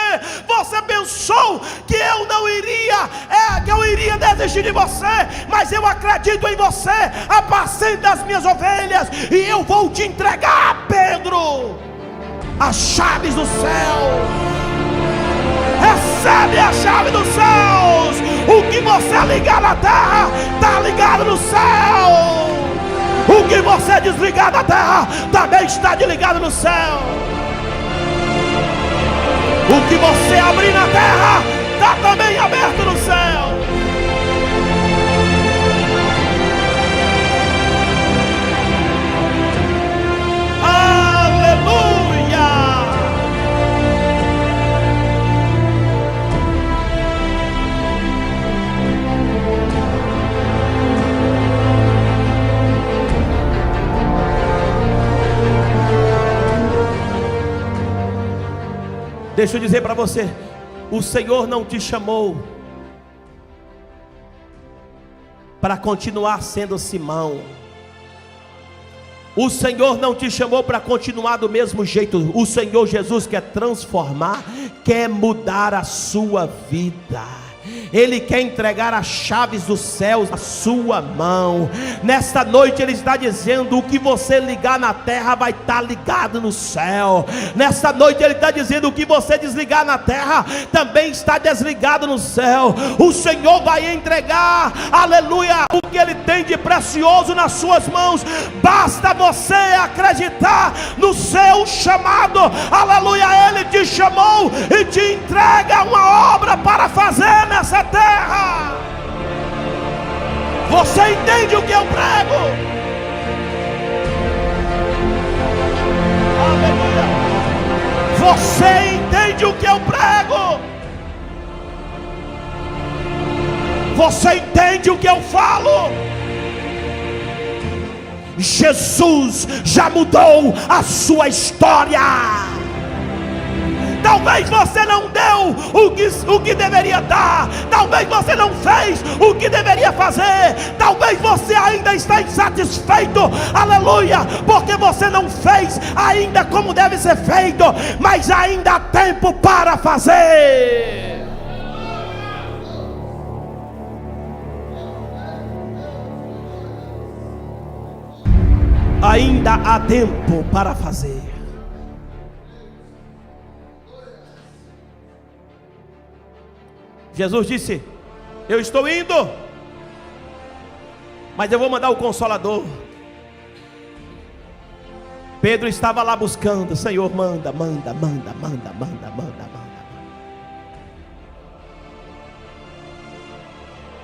Você pensou que eu não iria, que eu iria desistir de você? Mas eu acredito em você. Apacenta as minhas ovelhas e eu vou te entregar, Pedro, as chaves do céu. Recebe a chave dos céus. O que você ligar na terra está ligado no céu. O que você desligar da terra também está desligado no céu. O que você abrir na terra está também aberto no céu. Aleluia! Deixa eu dizer para você, o Senhor não te chamou para continuar sendo Simão. O Senhor não te chamou para continuar do mesmo jeito. O Senhor Jesus quer transformar, quer mudar a sua vida. Ele quer entregar as chaves dos céus na sua mão. Nesta noite Ele está dizendo: o que você ligar na terra vai estar ligado no céu. Nesta noite Ele está dizendo: o que você desligar na terra também está desligado no céu. O Senhor vai entregar, aleluia, o que Ele tem de precioso nas suas mãos. Basta você acreditar no seu chamado, aleluia. Ele te chamou e te entrega uma obra para fazer nessa terra. Você entende o que eu prego? Aleluia. Você entende o que eu prego? Você entende o que eu falo? Jesus já mudou a sua história. Talvez você não deu o que deveria dar. Talvez você não fez o que deveria fazer. Talvez você ainda está insatisfeito, aleluia, porque você não fez ainda como deve ser feito. Mas ainda há tempo para fazer. Ainda há tempo para fazer. Jesus disse: eu estou indo, mas eu vou mandar o Consolador. Pedro estava lá buscando: Senhor, manda.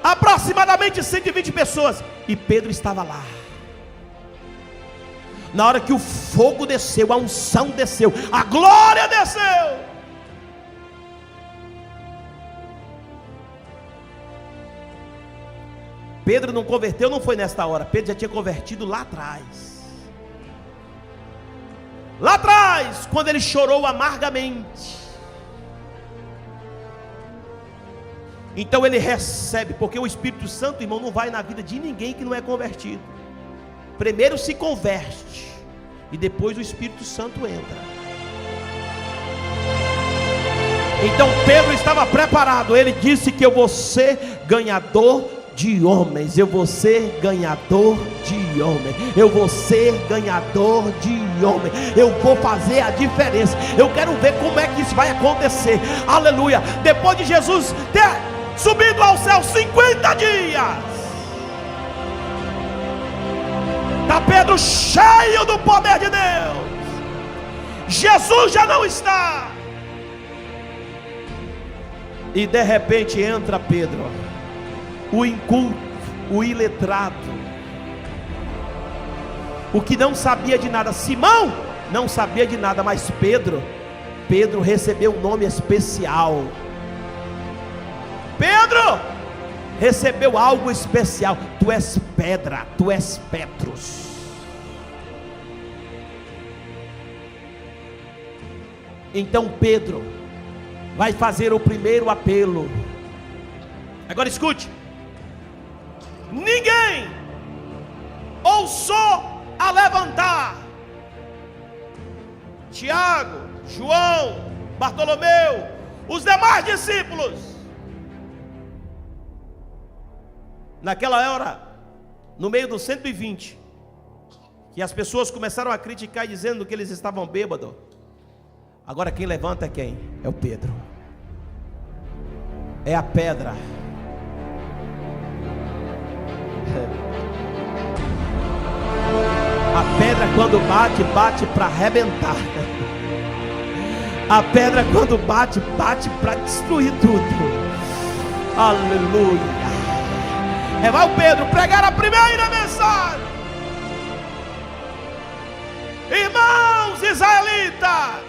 Aproximadamente 120 pessoas, e Pedro estava lá. Na hora que o fogo desceu, a unção desceu, a glória desceu. Pedro não converteu, não foi nesta hora. Pedro já tinha convertido lá atrás. Lá atrás, quando ele chorou amargamente. Então ele recebe, porque o Espírito Santo, irmão, não vai na vida de ninguém que não é convertido. Primeiro se converte, e depois o Espírito Santo entra. Então Pedro estava preparado. Ele disse que eu vou ser ganhador de homens. Eu vou ser ganhador de homens. Eu vou ser ganhador de homens. Eu vou fazer a diferença. Eu quero ver como é que isso vai acontecer. Aleluia. Depois de Jesus ter subido ao céu 50 dias, está Pedro cheio do poder de Deus. Jesus já não está. E de repente entra Pedro, o inculto, o iletrado, o que não sabia de nada. Simão não sabia de nada, mas Pedro recebeu um nome especial. Pedro recebeu algo especial. Tu és pedra, tu és Petros. Então Pedro vai fazer o primeiro apelo. Agora escute: ninguém ousou a levantar. Tiago, João, Bartolomeu, os demais discípulos. Naquela hora, no meio dos 120, que as pessoas começaram a criticar, dizendo que eles estavam bêbados. Agora quem levanta é quem? É o Pedro. É a pedra. A pedra quando bate, bate para arrebentar. A pedra quando bate, bate para destruir tudo. Aleluia. Vai o Pedro pregar a primeira mensagem. Irmãos israelitas,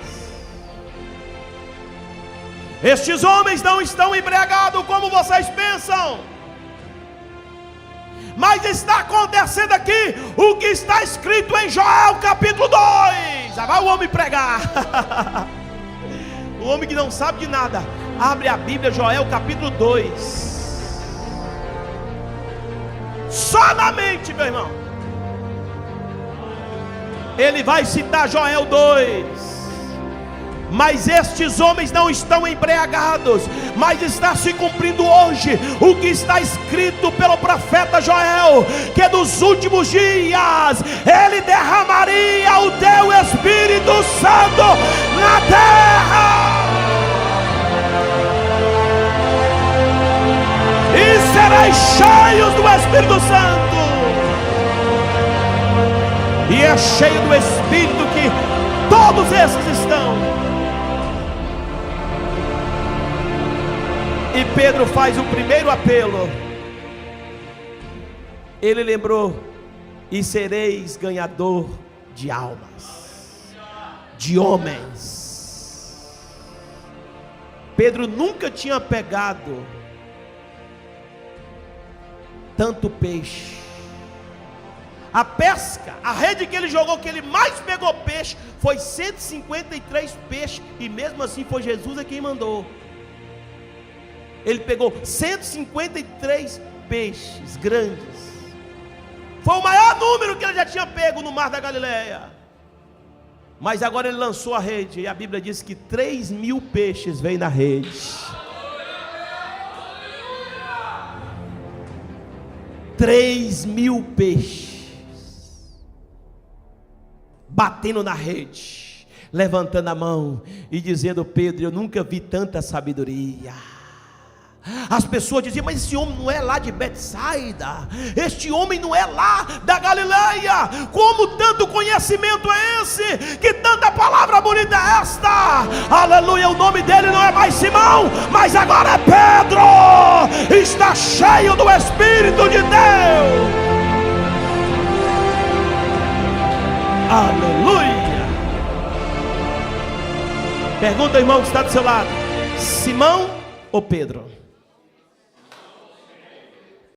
estes homens não estão embriagados como vocês pensam, mas está acontecendo aqui o que está escrito em Joel capítulo 2. Já vai o homem pregar. O homem que não sabe de nada, abre a Bíblia, Joel capítulo 2. Só na mente, meu irmão, ele vai citar Joel 2. mas estes homens não estão embriagados, mas está se cumprindo hoje o que está escrito pelo profeta Joel, que nos últimos dias ele derramaria o teu Espírito Santo na terra, e sereis cheios do Espírito Santo. E é cheio do Espírito que todos esses estão. E Pedro faz o primeiro apelo. Ele lembrou: e sereis ganhador de almas, de homens. Pedro nunca tinha pegado tanto peixe. A pesca, a rede que ele jogou, que ele mais pegou peixe, foi 153 peixes, e mesmo assim foi Jesus quem mandou. Ele pegou 153 peixes grandes, foi o maior número que ele já tinha pego no mar da Galileia. Mas agora ele lançou a rede, e a Bíblia diz que 3.000 peixes veio na rede. 3.000 peixes batendo na rede, levantando a mão e dizendo: Pedro, eu nunca vi tanta sabedoria. As pessoas diziam: mas esse homem não é lá de Betsaida, este homem não é lá da Galileia, como tanto conhecimento é esse, que tanta palavra bonita é esta? Aleluia, o nome dele não é mais Simão, mas agora é Pedro, está cheio do Espírito de Deus. Aleluia. Pergunta, irmão, que está do seu lado: Simão ou Pedro?